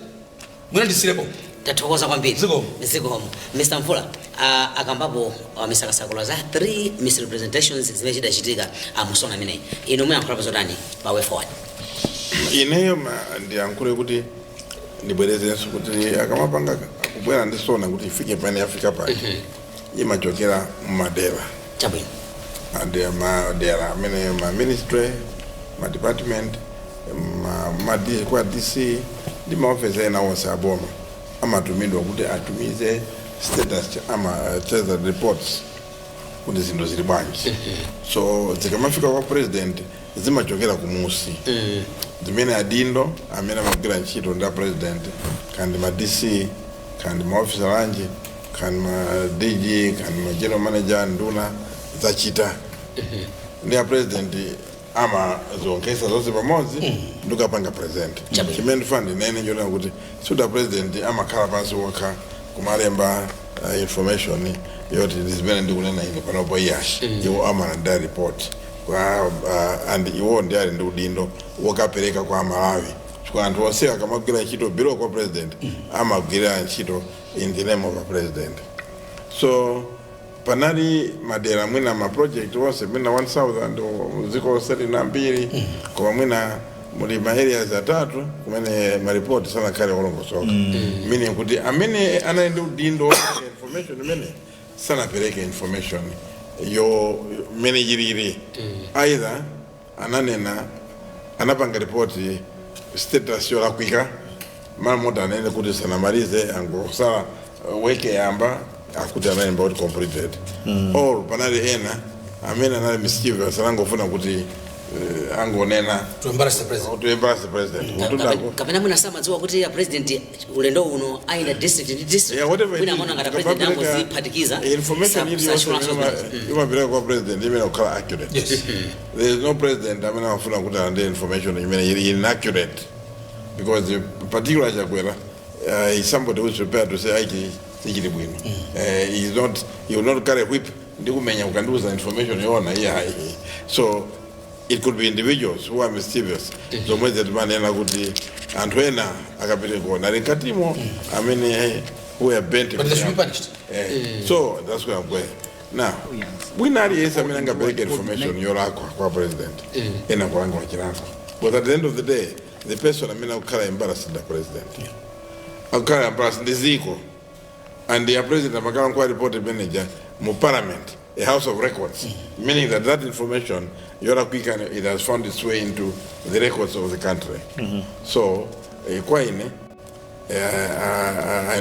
We're not disable. Tatokoza kwambiri. Ziko homo. Mr. Mfula, akambapo misakasakula za 3 misrepresentations zimechitika Sona Munali. Ino mwe ankulapo zotani pa way forward. Ineyo ndiyankhule kuti ndibwerezenso kuti akamapanga kubwera ndi Sona kuti ifike pene yafika pake. Imachokera mmadera. Chabwino. Madera amene ma ministry, ma department, kwa DC, ndi maofisa ena onse aboma. Amatumidwa kuti atumize status treasury reports kuti zinthu zili bwanji. So zikamafika kwa president zimachokera kumusi. Zimene adindo amene amagwira ntchito nda president kandi ma DC kandi maofisa lanji kandi ma DG kandi ma general manager nduna zachita. Ndi president ama zonkesa zonse pamodzi ndikapanga present. Chimene fund nene njona kuti suda president amakhala pansi wokha kumalemba information yoti zimene ndikunena ine panopo yash iwo amalanda report kwa and iwo ndi ali ndi udindo wokapereka kwa Malawi. Chifukwa anthu onse akamagwira ntchito below kwa president amagwira ntchito in the name of a president. So panali madera mwina ma project wose mwina 1000 ziko 32 kwa mwina muli ma areas atatu kumene ma report sana kale olongosoka. Meaning kuti amene anaende udindo information mene sana pereke information yo managerial either ananena anapanga report status yo lakwika mara moda anene kuti sana malize ango sala weke yamba akuti anaimba kuti completed or panali ena amene anali mischievous angofuna kuti angonena to embarrass the president. Kapena muna samadziwa kuti ya president ulendo uno aina district whatever muna ngata president angoziphatikiza information ili imabira kwa president imene ukhala accurate. Yes. There is no president amene afuna kuti ande information imene inaccurate because particular Chakwera is somebody who is prepared to say aiki sikili bwino. He will not carry whip ndikumenya ukanduza information yona so it could be individuals who are mischievous. So mwezi tumanena kuti anthu ena akapite kuona rinkatimo amene who are bent. But they should be punished. So that's where I'm going. Now, Munali is amene angapeleke information yolakwa kwa president. Ena kulanga wachilako. But at the end of the day, the person amene akukhala embarrassed the president. Akukhala embarrassed ndi ziko. And the president amakhala kwa report manager mu parliament, a house of records, meaning that information it has found its way into the records of the country. So I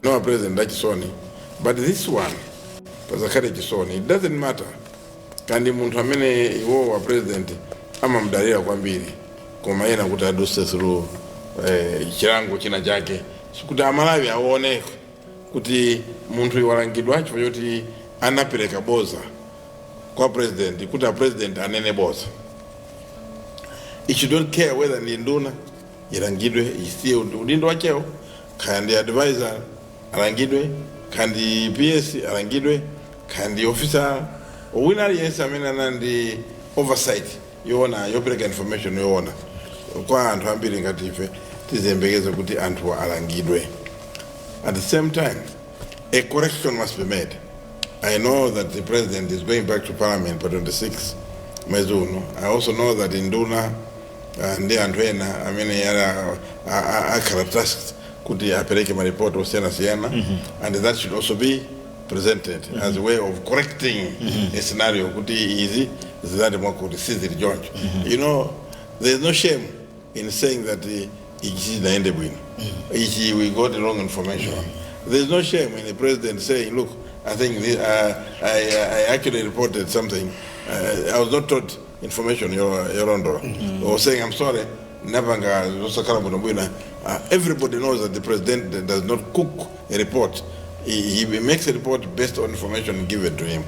know a president like Sona, but this one Sona, it doesn't matter. Kandi muntu amene iwo wa president ama mdalira kwambiri koma yena kuti aduse through chirango china chake kuti Amalawi aone kuti muntu iwalangidwa chifukwa choti anapereka Bodza kwa president kuti president anene Bodza. If you don't care whether ni Nduna Ilangidwe isiye udindo wacheo kandi advisor Ilangidwe kandi PS Ilangidwe kandi officer winner yes amena nandi oversight yona yopereka information yona kwa anthu ambiri ngati ife tizembekeze kuti anthu alangidwe. At the same time, a correction must be made. I know that the president is going back to parliament on the 26th Mezuno. I also know that in Nduna ndi anthu ena amene akhala tasked kuti apereke maripoti osiyana-siyana, and that should also be presented as a way of correcting a scenario kuti izi zidati mwakuti sizili jonjo. You know, there's no shame in saying that ichi naende bwino, ichi we got the wrong information. There's no shame in the president saying, look, I think I actually reported something. I was not told information, Your Honor. Or saying, I'm sorry, everybody knows that the president does not cook a report. He makes a report based on information given to him.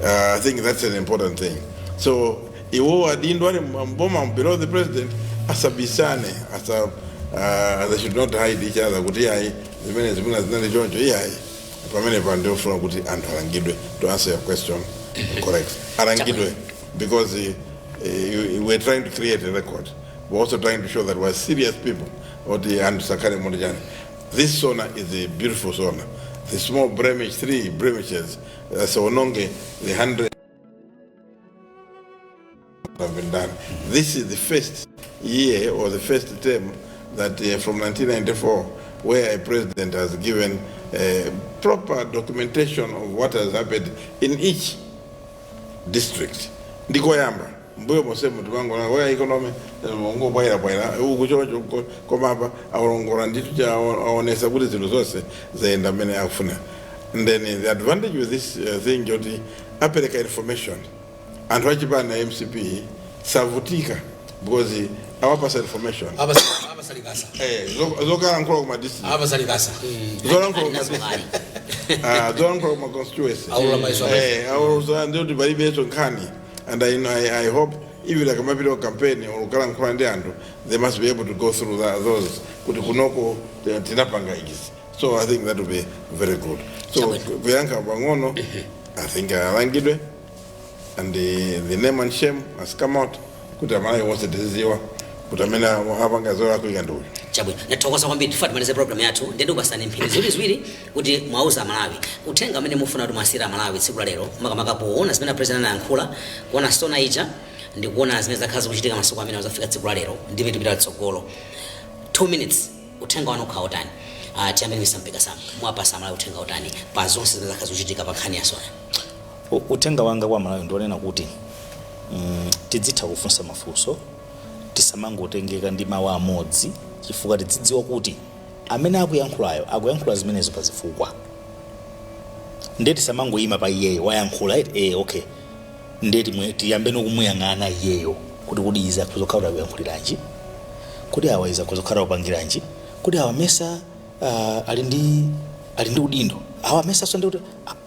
I think that's an important thing. So, below the president, they should not hide each other. To answer your question, correct. Ilangidwe, because we're trying to create a record. We're also trying to show that we're serious people. This Sona is a beautiful Sona. The small blemish, 3 blemishes, so Ononge, the 100 have been done. This is the first year or the first term that from 1994, where a president has given proper documentation of what has happened in each district. Ndiko yamba mbuyo mose mtu wangu na wewe economy ngo bwaira ukuchocho komapa awongora nditu cha aonesa kuti zilo zose zaenda mene afuna. And then the advantage with this thing joti apereka information and wachibana MCP savutika because awapasa information abasalikasa zokala nkolo kuma district abasalikasa zokala nkolo kuma district zokala nkolo kuma constituency awuza ndio balibezo nkani. And I hope even like a Mabilo campaign or Kalan Kwandiando, they must be able to go through those Kutukunoko Tinapanga. So I think that will be very good. So Bianca Bangono, I think Ilangidwe, and the name and shame has come out. Kutamana wants to disease. Kutamena Havanga Zora Kuyandu. Chabwe natokoza kwambi tifatimalize program yathu ndende kwasana mphindi ziwiri kuti mwauza Malawi utenga amene mufuna kuti mwasira Malawi tsiku lero makamaka poona zimene president anayankhula kuona Sona ija ndi kuona zimene zakhazi kuchitika masiku amene azafika tsiku lero ndipo tipita tsogolo 2 minutes utenga wanu khaotani tiyambeni misampeka sana mwapasa Malawi utenga utani pa zonse zimene zakhazi kuchitika pa nkhani ya Sona. Utenga wanga kwa Malawi ndionena kuti tidzitha kufunsa mafunso tisamangotengeka ndi mawu amodzi chifukwa tidzidziwa kuti amene akuyankhula zimenezo pa zifukwa ndeti samangoyima pa iyeyo wayankhula okay ndeti tiyambe nokumuyang'ana iyeyo kuti iza kuzokhala akuyankhuliranji kuti awa iza kuzokhala upangiranji kuti awa mesa ali ndi udindo awa mesa so ndi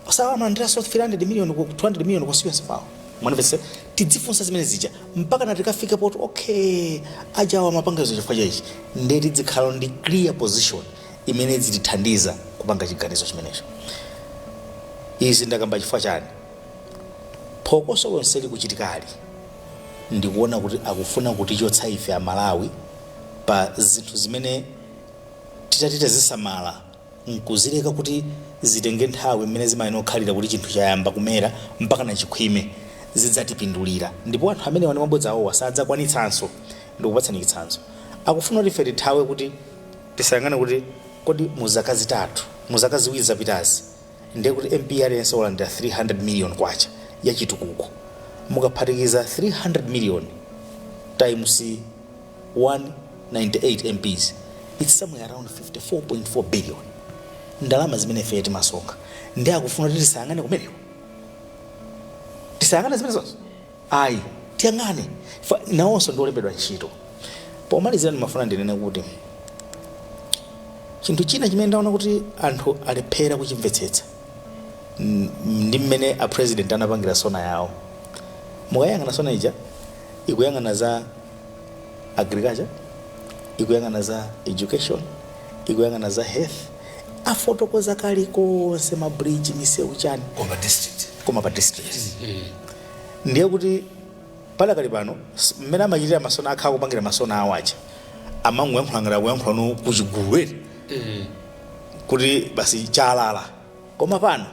sawa mandira so 300 million 200 million constituency power mwanavese tidzifunsa zimene zija mpaka natikafika poto okay ajawa mapangizo chifukwa ichi ndeti dzikhala ndi clear position imene zitithandiza kupanga chiganizo chimenecho. Izi ndakamba chifukwa chani phokoso lonse likuchitikali ndikuona kuti akufuna kuti chotsa ife a Malawi pa zinthu zimene titatita zisamala nkuzileka kuti zitenge nthawi imene zimayenera kukhalira kuti chinthu chayamba kumera mpaka na chikhwime zidzatipindulira ndipo anthu amene wani mabodza awo wasadza kwanitsanso ndikupatsani chitsanzo akufuna kuti ife tithawe kuti tisayangane kuti kodi muzaka zitatu muzaka ziwiri zapitazi ndiye kuti MPRS olandira 300 million kwacha ya chitukuko mukaphatikiza 300 million times 198 MPs it's somewhere around 54.4 billion ndalama zimene ife timasonga ndiye akufuna kuti tisayangane kumeneko tisayangane zimene zonse ayi tiyangane nawonso ndiolembedwa ntchito pomalizira ndimafuna ndinene kuti chinthu china chimene ndaona kuti anthu alephera kuchimvetsetsa ndi mmene a president anapangira Sona yawo mukayang'ana Sona ija ikuyang'ana za agriculture ikuyang'ana za education ikuyang'ana za health afotokoza kalikonse mabridge misewu chani koma pa district ndiye kuti pala kali pano mmene amachitira masona akhala kupangira masona awacha amangoyankhulangala kuyankhulano kuchiguluwere kuti basi chalala koma pano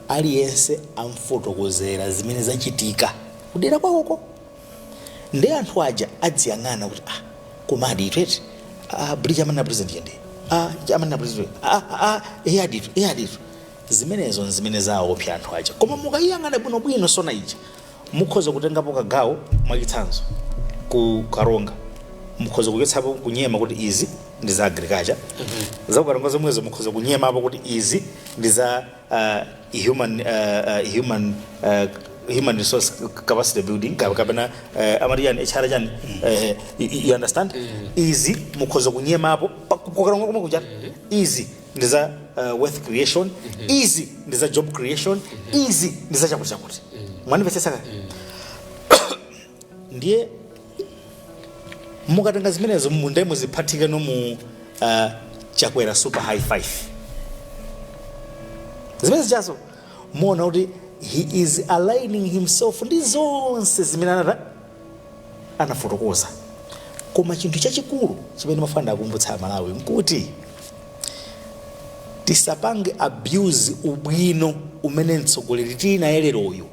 aliyense amfotokozera zimene zachitika kudera kwakoko ndi anthu aja adziyang'ana kuti komadi itweti bridge amana president yende amana president eyaditu zimenezo nzimene zawo pya anthu aja koma mukayang'ana bwino Sona ija mukhoza kutengapo kagawo mwachitsanzo ku Karonga mukhoza kuyetsapo kunyema kuti izi ndi za agriculture za Karonga zomwezo mukhoza kunyema apo kuti izi ndi za human resource capacity building kapena amarian HR jan you understand easy mukhoza kunyema apo kukaronga koma kuja easy ndi za wealth creation easy ndi za job creation easy ndi za chakuti mwanipesesa ndiye mukatenga zimenezo mundemo ziphatika no mu Chakwera super high five zimenezo jazo muona kuti he is aligning himself ndi zonse zimene anafotokoza koma chinthu chachikulu chimene mafana akumbutsa Malawi nkuti tisapange abuse ubwino umene mtsogoleri tinaeleroyo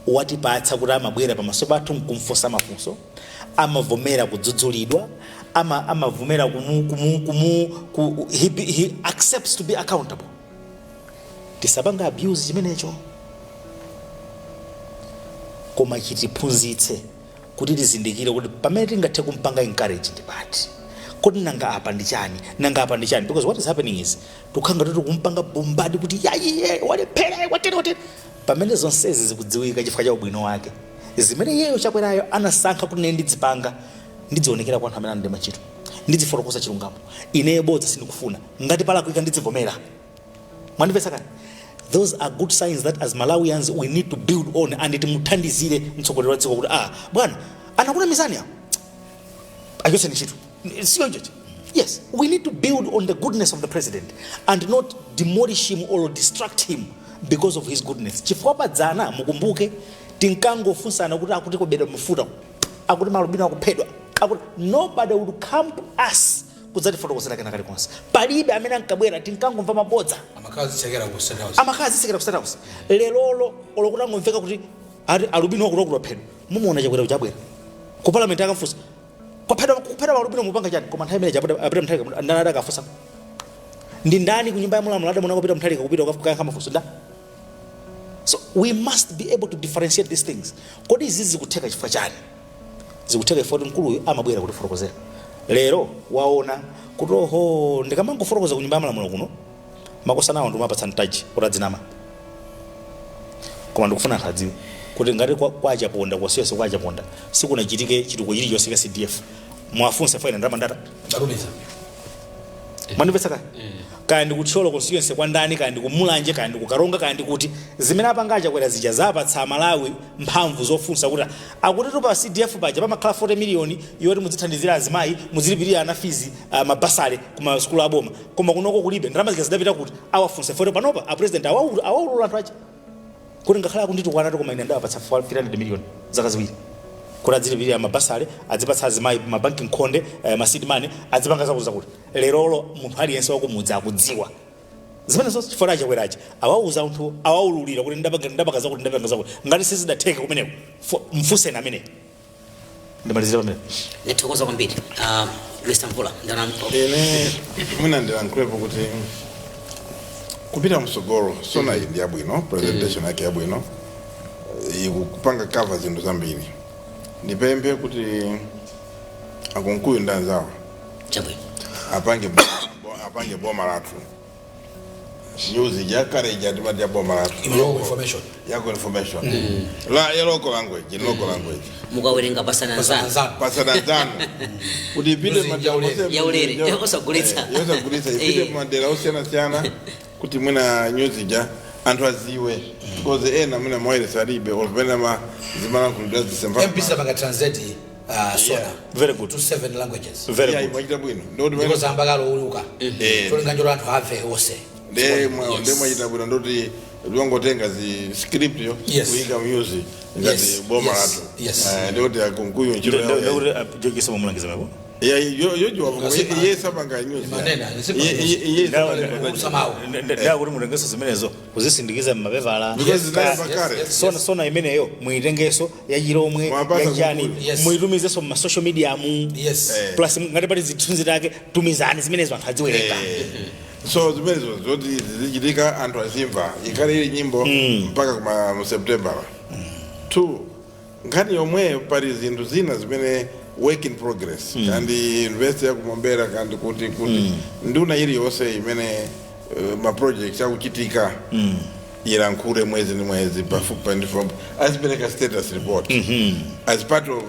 watipatsa kuti amabwera pamaso pathu kumfunsa mafunso amavomera kudzudzulidwa amavomera he accepts to be accountable tisapanga abuse chimenecho koma chitiphunzitse kuti tizindikire kuti pamene tingathe kumpanga encourage ndi pati kuti nanga apa ndi chani because what is happening is tukhanga kuti kumpanga bombadi kuti yayi walephera watero pamene zonsezi zikudziwika chifukwa cha ubwino wake zimene yeyo Chakwerayo anasankha kuti ne ndidzipanga ndidzionekera kwa anthu amene ndi machito ndidzifotokoza chilungamo ine Bodza sindikufuna ngati pala kuika ndidzivomera mwandipesa kani. Those are good signs that as Malawians we need to build on and timuthandizire mtsogoleri wa dziko kuti bwana anakuna mizani ya ayose ni chitu sio nje. Yes, we need to build on the goodness of the president and not demolish him or distract him because of his goodness. Chifukwa padzana mukumbuke tinkangofunsana kuti akuti kobedwa mafuta akuti malubino akuphedwa akuti nobody would come to us kudzati fotokozera kana kali konse palibe amene ankabwera tinkangomva mabodza amakazi sekera ku State House lelolo olokuti angomveka kuti alubino akuti phedwa mumuona Chakwera chabwera ku parliament akafusa kuphedwa malubino mupanga chani koma nthawi imene apita mthalika ndana akafusa ndi ndani ku nyumba ya mulamulo ade munakopita mthalika kupita ukafika mafuso nda. So we must be able to differentiate these things. Kodi izi zikutheka chifukwa chani zikutheka ifoti mkuluyu amabwera kuti fotokozera lero waona kuti oho ndikamangofotokoza ku nyumba ya malamulo kuno makosa nawo ndimapatsa ntaji uradzinama koma ndikufuna anthu adziwe kuti ngati kwa achaponda kwasiyonse kwa achaponda sikunachitike chituko chili chosika CDF mwafunsa faina ndamandata ndarumiza manipesa kandi kutcholo constituency kwa ndani kandi kumulanje kandi kukaronga kandi kuti zimene apanga Chakwera zija zapatsa Malawi mphamvu zofunsa kuti akuti tupa CDF paja pamakhala 40 million yoti mudzithandizira azimayi muzilipirira ana fees mabasale kuma skulu aboma koma kunoko kulibe ndalama zikazidapita kuti awafunse foro panopa a president awulula anthu aja kuti ngakhala kunditu kwana koma ine ndapatsa 400 million zakaziwiri kuti adzilipirira mabasale adzipatsa azimayi mabanking konde seed money adzipanga zakuza kuti lerolo munthu aliyense wakumudza akudziwa zimene zonse chifukwa Chakwerachi awauza anthu awawululira kuti ndapanga zakuti ngati sizidatheka kumeneko mfuseni amene ndimalizira pamene nethokoza kwambiri Mr. Mvula ine mina ndilankhulepo kuti kupita msogolo Sona ndi yabwino presentation yake yabwino ikupanga cover zinthu zambiri ndipempe kuti akunkuyu ndanzawo chabwino apange boma lathu news ya courage ya timati ya boma lathu information la local language mukawerenga pasana nzanu kuti ipite yaulere osagulitsa ipite madera osiyana kuti mwina news ja anthu aziwe because ena mwina moile salibe olupena zimana kulidwa zisemba MPs abanga translate Sona very good to 7 languages very good mwajita bwino ndo because ambagalo uluka tolinganjolo anthu ave ose mwajita bwino ndoti lwangotenga zi script yo kuika music ngati boma latu ndoti akunkuyo nchilo ndoti jogi somo mulangiza mabo yes abanga news nda kuti mutengeso zimenezo kuzisindikiza mmapevala sona imeneyo muitengeso yachiromwe yachani muitumizeso mma social media plus ngati pali zithunzi take tumizani zimenezo anthu adziwerenga so zimenezo zoti zichitika anthu azimva ikhale ili nyimbo mpaka kuma September 2 ngati yomwe pali zinthu zina zimene work in progress kandi university ya kumombera kandi kuti nduna iliyonse imene ma projects akuchitika ilankhule mwezi ni mwezi pafupi ndipo azipereka status report as part of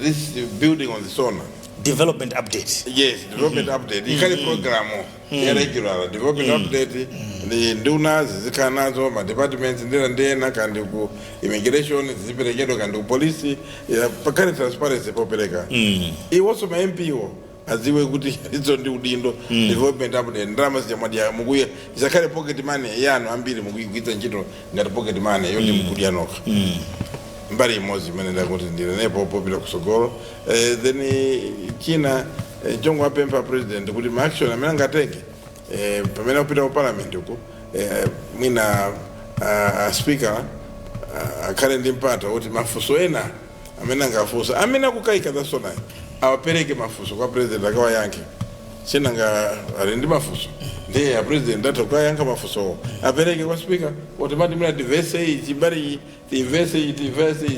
this building on the Sona development update. Yes, development update. Ikali programu ya regular development update ni nduna zikanazo ma departments ndena kandi ku immigration ziperekedo kandi ku police ya pakali transparency popeleka. Iwoso ma MPO aziwe kuti izo ndi udindo development update ndrama zijamadia mukuye zakale pocket money yanu ambiri mukuyigwiza ntchito ngati pocket money yoti mukudya noka. Mbali mozi menenda kuti ndinepo popula kusogolo then China jongo apempa president kuti ma action amene angatenge pamene kupita ku parliament uko mwina speaker akhale ndi mpata kuti mafunso ena amene angafunsa amene akukaika za Sona awapereke mafunso kwa president akawayankhe sinanga ali ndi mafunso ndiye ya president atakuyankha mafunso apereke kwa speaker automatically muna diverse chibari diverse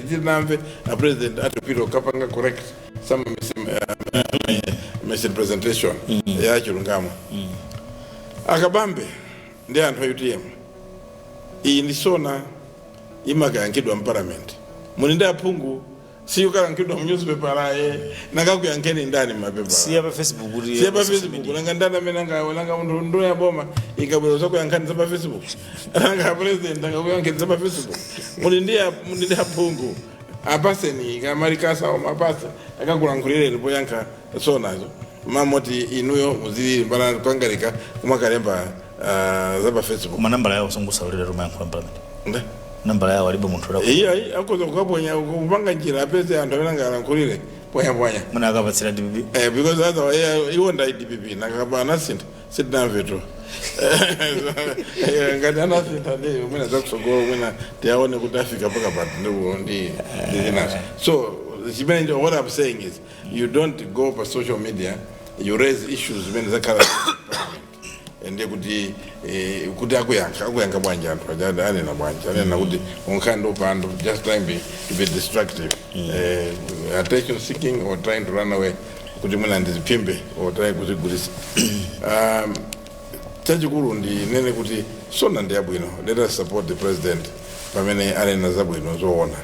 dinamve a president atupiro kapanga correct some misrepresentation ya chilungamo akabambe ndi anthu UTM iyi ndi Sona imakayankhidwa mu parliament muni ndi aphungu si ukayankhidwa mu newspaper laye nakakuyankheni ndani mapepa si pa Facebook kuti si pa Facebook nanga ndana menanga walanga mundu ndo ya boma ikabwera zakuyankhani za pa Facebook nanga president akakuyankhani za pa Facebook muni ndi aphungu apaseni kamarikasa o mapasa akakulankhulire ndipo yankha Sonazo mamoti inuyo muzili mbana kwangalika kumakalemba za pa Facebook manambala yawo songusalira rumayankhula parliament nde nambala yawo alibo munthu lako iya akoza kukaponya kupanga njira apese anthu amene angalankhulire ponya muna akapatsira DPP because otherwise iwo nda DPP nakapa anasinta sitinamveto ngati anasinta ndi umene zakusogolo umene tiyaone kuti afika paka pati ndi zinazo so what I'm saying is you don't go for social media you raise issues when zakhala ende kuti akuyankha bwanja anthu anena bwanja anena kuti unkhanda upando just trying to be destructive attention seeking or trying to run away kuti mwina ndizipimbe or try kuzigulisa chachikulu ndi nene kuti Sona ndi yabwino let us support the president pamene anena zabwino zoona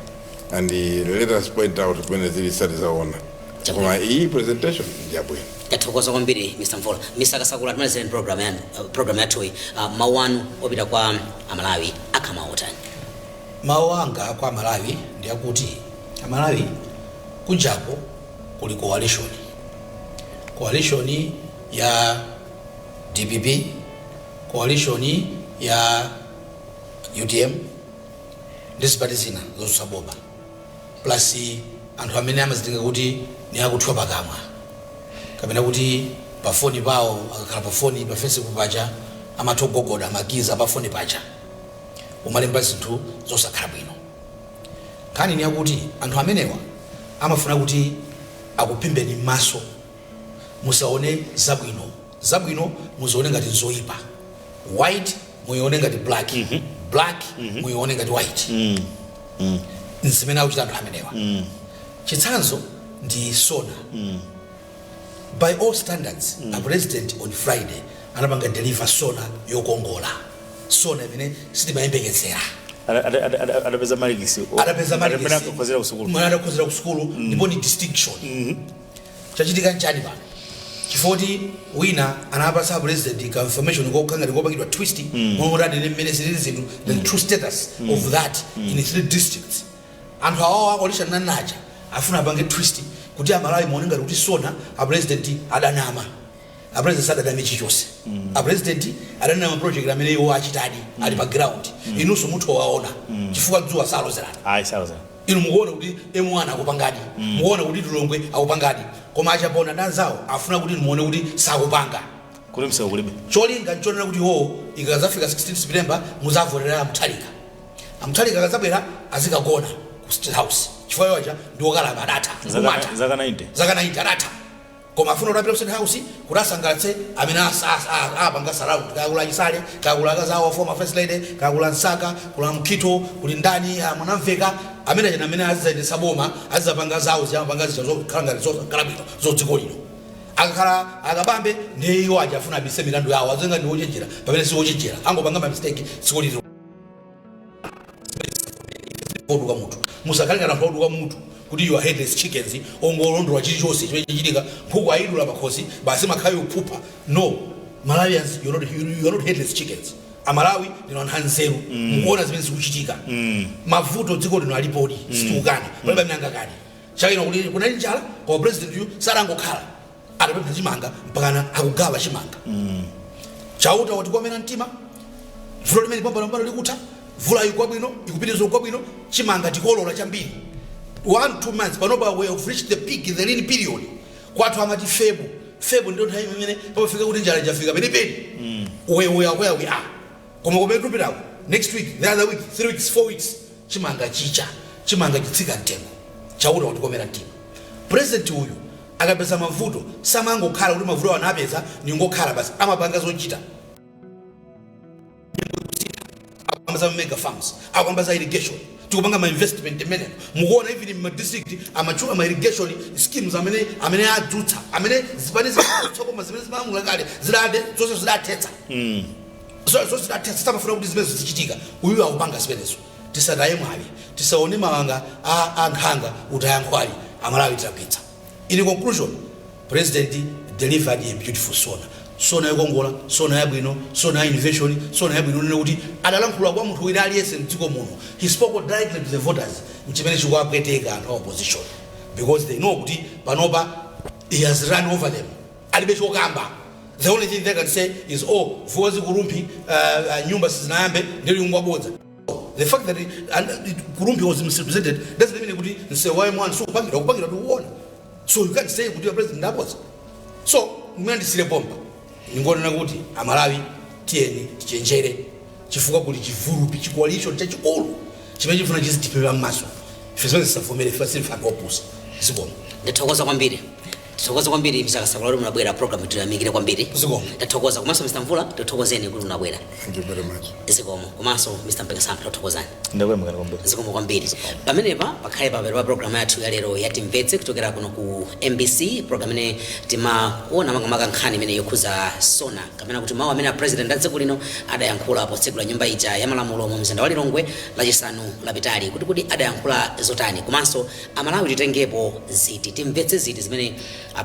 and let us point out when zili sati zaona koma iyi presentation ndi yabwino tathokoza kwambiri Mr. Mvola Mr. Kasakula tunazeni program yathu mawanu opita kwa Amalawi akhamaotani mawanga kwa Malawi ndi akuti Amalawi kunjapo kuli coalition ya DPP coalition ya UTM ndisipati zina zosaboba plus anthu amene amazitinga kuti ni akuthwa pakamwa kapena kuti pa phone pawo akakhala pa phone pa Facebook paja amathogogoda amakiza pa phone paja umalemba zinthu zosakhala bwino kani ni akuti anthu amenewa amafuna kuti akupimbeni maso musaone zabwino muzione ngati zoyipa white muione ngati black black muione ngati white nzimene akuchita anthu amenewa chitsanzo ndi Sona by all standards a president on Friday anapanga deliver Sona yokongola Sona imene sitimayembekezera adapeza malikisi adakozera kusukulu ndipo ni distinction chachitika nchani pano chifoti wina anapasa president information kokanga likopangidwa twist mongoradi mmene zili zinthu the true status of that in 3 districts anthu awawa olisha nanaja afuna bange twist kuti Amalawi muonenga kuti Sona a president adanama a president adanama chichose a president adanama project amene iwo achitadi ali pa ground inunso muthu waona chifukwa dzuwa salozerana salozerana inu mukuona kuti M1 akupangadi mukuona kuti Tulongwe akupangadi koma achaponda ndanzawo afuna kuti muone kuti sakupanga kuti msaukulibe cholinga nchonena kuti ikazafika 16 September muzavoterera amuthalika akazabwera azikagona ku State House chifukwa wacha ndiwokalamba adatha zaka 90 adatha koma afuna utapita ku State House kuti asangalatse amene apanga salamu kakula Chisale kakula akazawo former first lady kakula Nsaka kula Mkhito kuli ndani Mwanamveka amene azizayendesa boma azizapanga zawo ziyapanga zokhala ngati zokalabwino zodziko lino akakhala akabambe ndiye iwo aja afuna abise milandu yawo azenga ndi ochenjera pamene si ochenjera angopanga ma mistake dziko lino oduka mutu musakalingana oduka mutu kuti you are headless chickens ongolondwa chilichonse chimene chichitika nkhuku ayidula makhosi basi makhayo uphupha no Malawians you're not headless chickens Amalawi ndino nhanzeru mukuona zimene zikuchitika mavuto dziko lino alipodi situkana palibe mnanga kali chakino kuti kunali njala kwa president yu sarangokhala atapempha chimanga mpakana akugawa chimanga chauta kuti komena mtima vulo limene pambano likutha vula ikwabwino ikupitiriza kwabwino chimanga tikolola chambiri 1-2 months panopa we have reached the peak in the rainy period kwathu amati February ndio nthawi imene pamafika kuti njala jafika penipeni we are koma komene tupitako next week the other week 3 weeks 4 weeks chimanga chitsika mtengo chauta kuti komena mtima president uyu akapeza mavuto samangokhala kuti mavuto anapeza ningokhala basi amapanga zochita akupanga mega farms akupanga irrigation tikupanga ma investment imene mukuona even in my district amachula ma irrigation schemes amene adzutsa amene zipani zitsokoma zimene zimamula kale zilade zonse zidathetsa so zidathetsa tamafuna kuti zimene zichitika uyu akupanga zimenezo tisadaye mwayi tisaone mawanga ankhanga utayankhwali Amalawi tapitsa. In conclusion, President delivered a beautiful Sona yokongola, Sona yabwino, Sona innovation, Sona yabwino nekuti adalankhula kwa munthu wina aliyense mdziko muno. He spoke directly to the voters mchimene chikuwapweteka anthu opposition because they know kuti panopa he has run over them. Alibe chokamba. The only thing they can say is vuwazi kurumpi nyumba sizinayambe ndili ngwabodza. The fact that Kurumpi was misrepresented doesn't mean kuti nsewaye mwana so kupangira tuona. So you can't say kuti your president Ndabodza. So mwandisire bomba. Ngona kuti Amalawi tieni tichenjere chifukwa kuti chivurupi chicoalition chachikulu chimene chifuna chizitipira mmaso. Ifezwe safomere fasi fakopusa. Sibona. Ndithokoza kwambiri. Tithokoza kwambiri msakasakula lero munabwera program tuyamikire kwambiri. Zikomo. Tathokoza komanso Mr. Mvula tathokozeni kuti munabwera. Thank you very much. Zikomo komanso Mr. Mpekasamba tathokozani. ndakwemekana kwambiri. Zikomo kwambiri. Pamenepa pakhale pa program yathu ya lero yatimvetse kuchokera kuno ku MBC program ine timaona makamaka nkhani imene yokhuza Sona kamena kuti mawu amene president adziko lino adayankhula potsegula nyumba ija ya malamulo mu mzinda wa Lilongwe lachisanu lapitali kuti adayankhula zotani komanso Amalawi titengepo ziti timvetse ziti zimene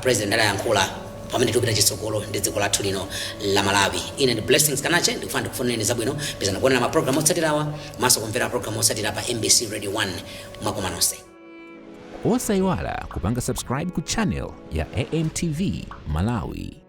president adayankhula pamene tikupita chitsogolo ndi dziko lathu lino la Malawi. Ine ndi Blessings Kanache ndikufuna ndikufuneni zabwino pezana kuonera ma program otsatirawa maso kumvera program otsatira pa MBC Radio 1 mwakoma nonse. Osayiwala kupanga subscribe ku channel ya AMTV Malawi.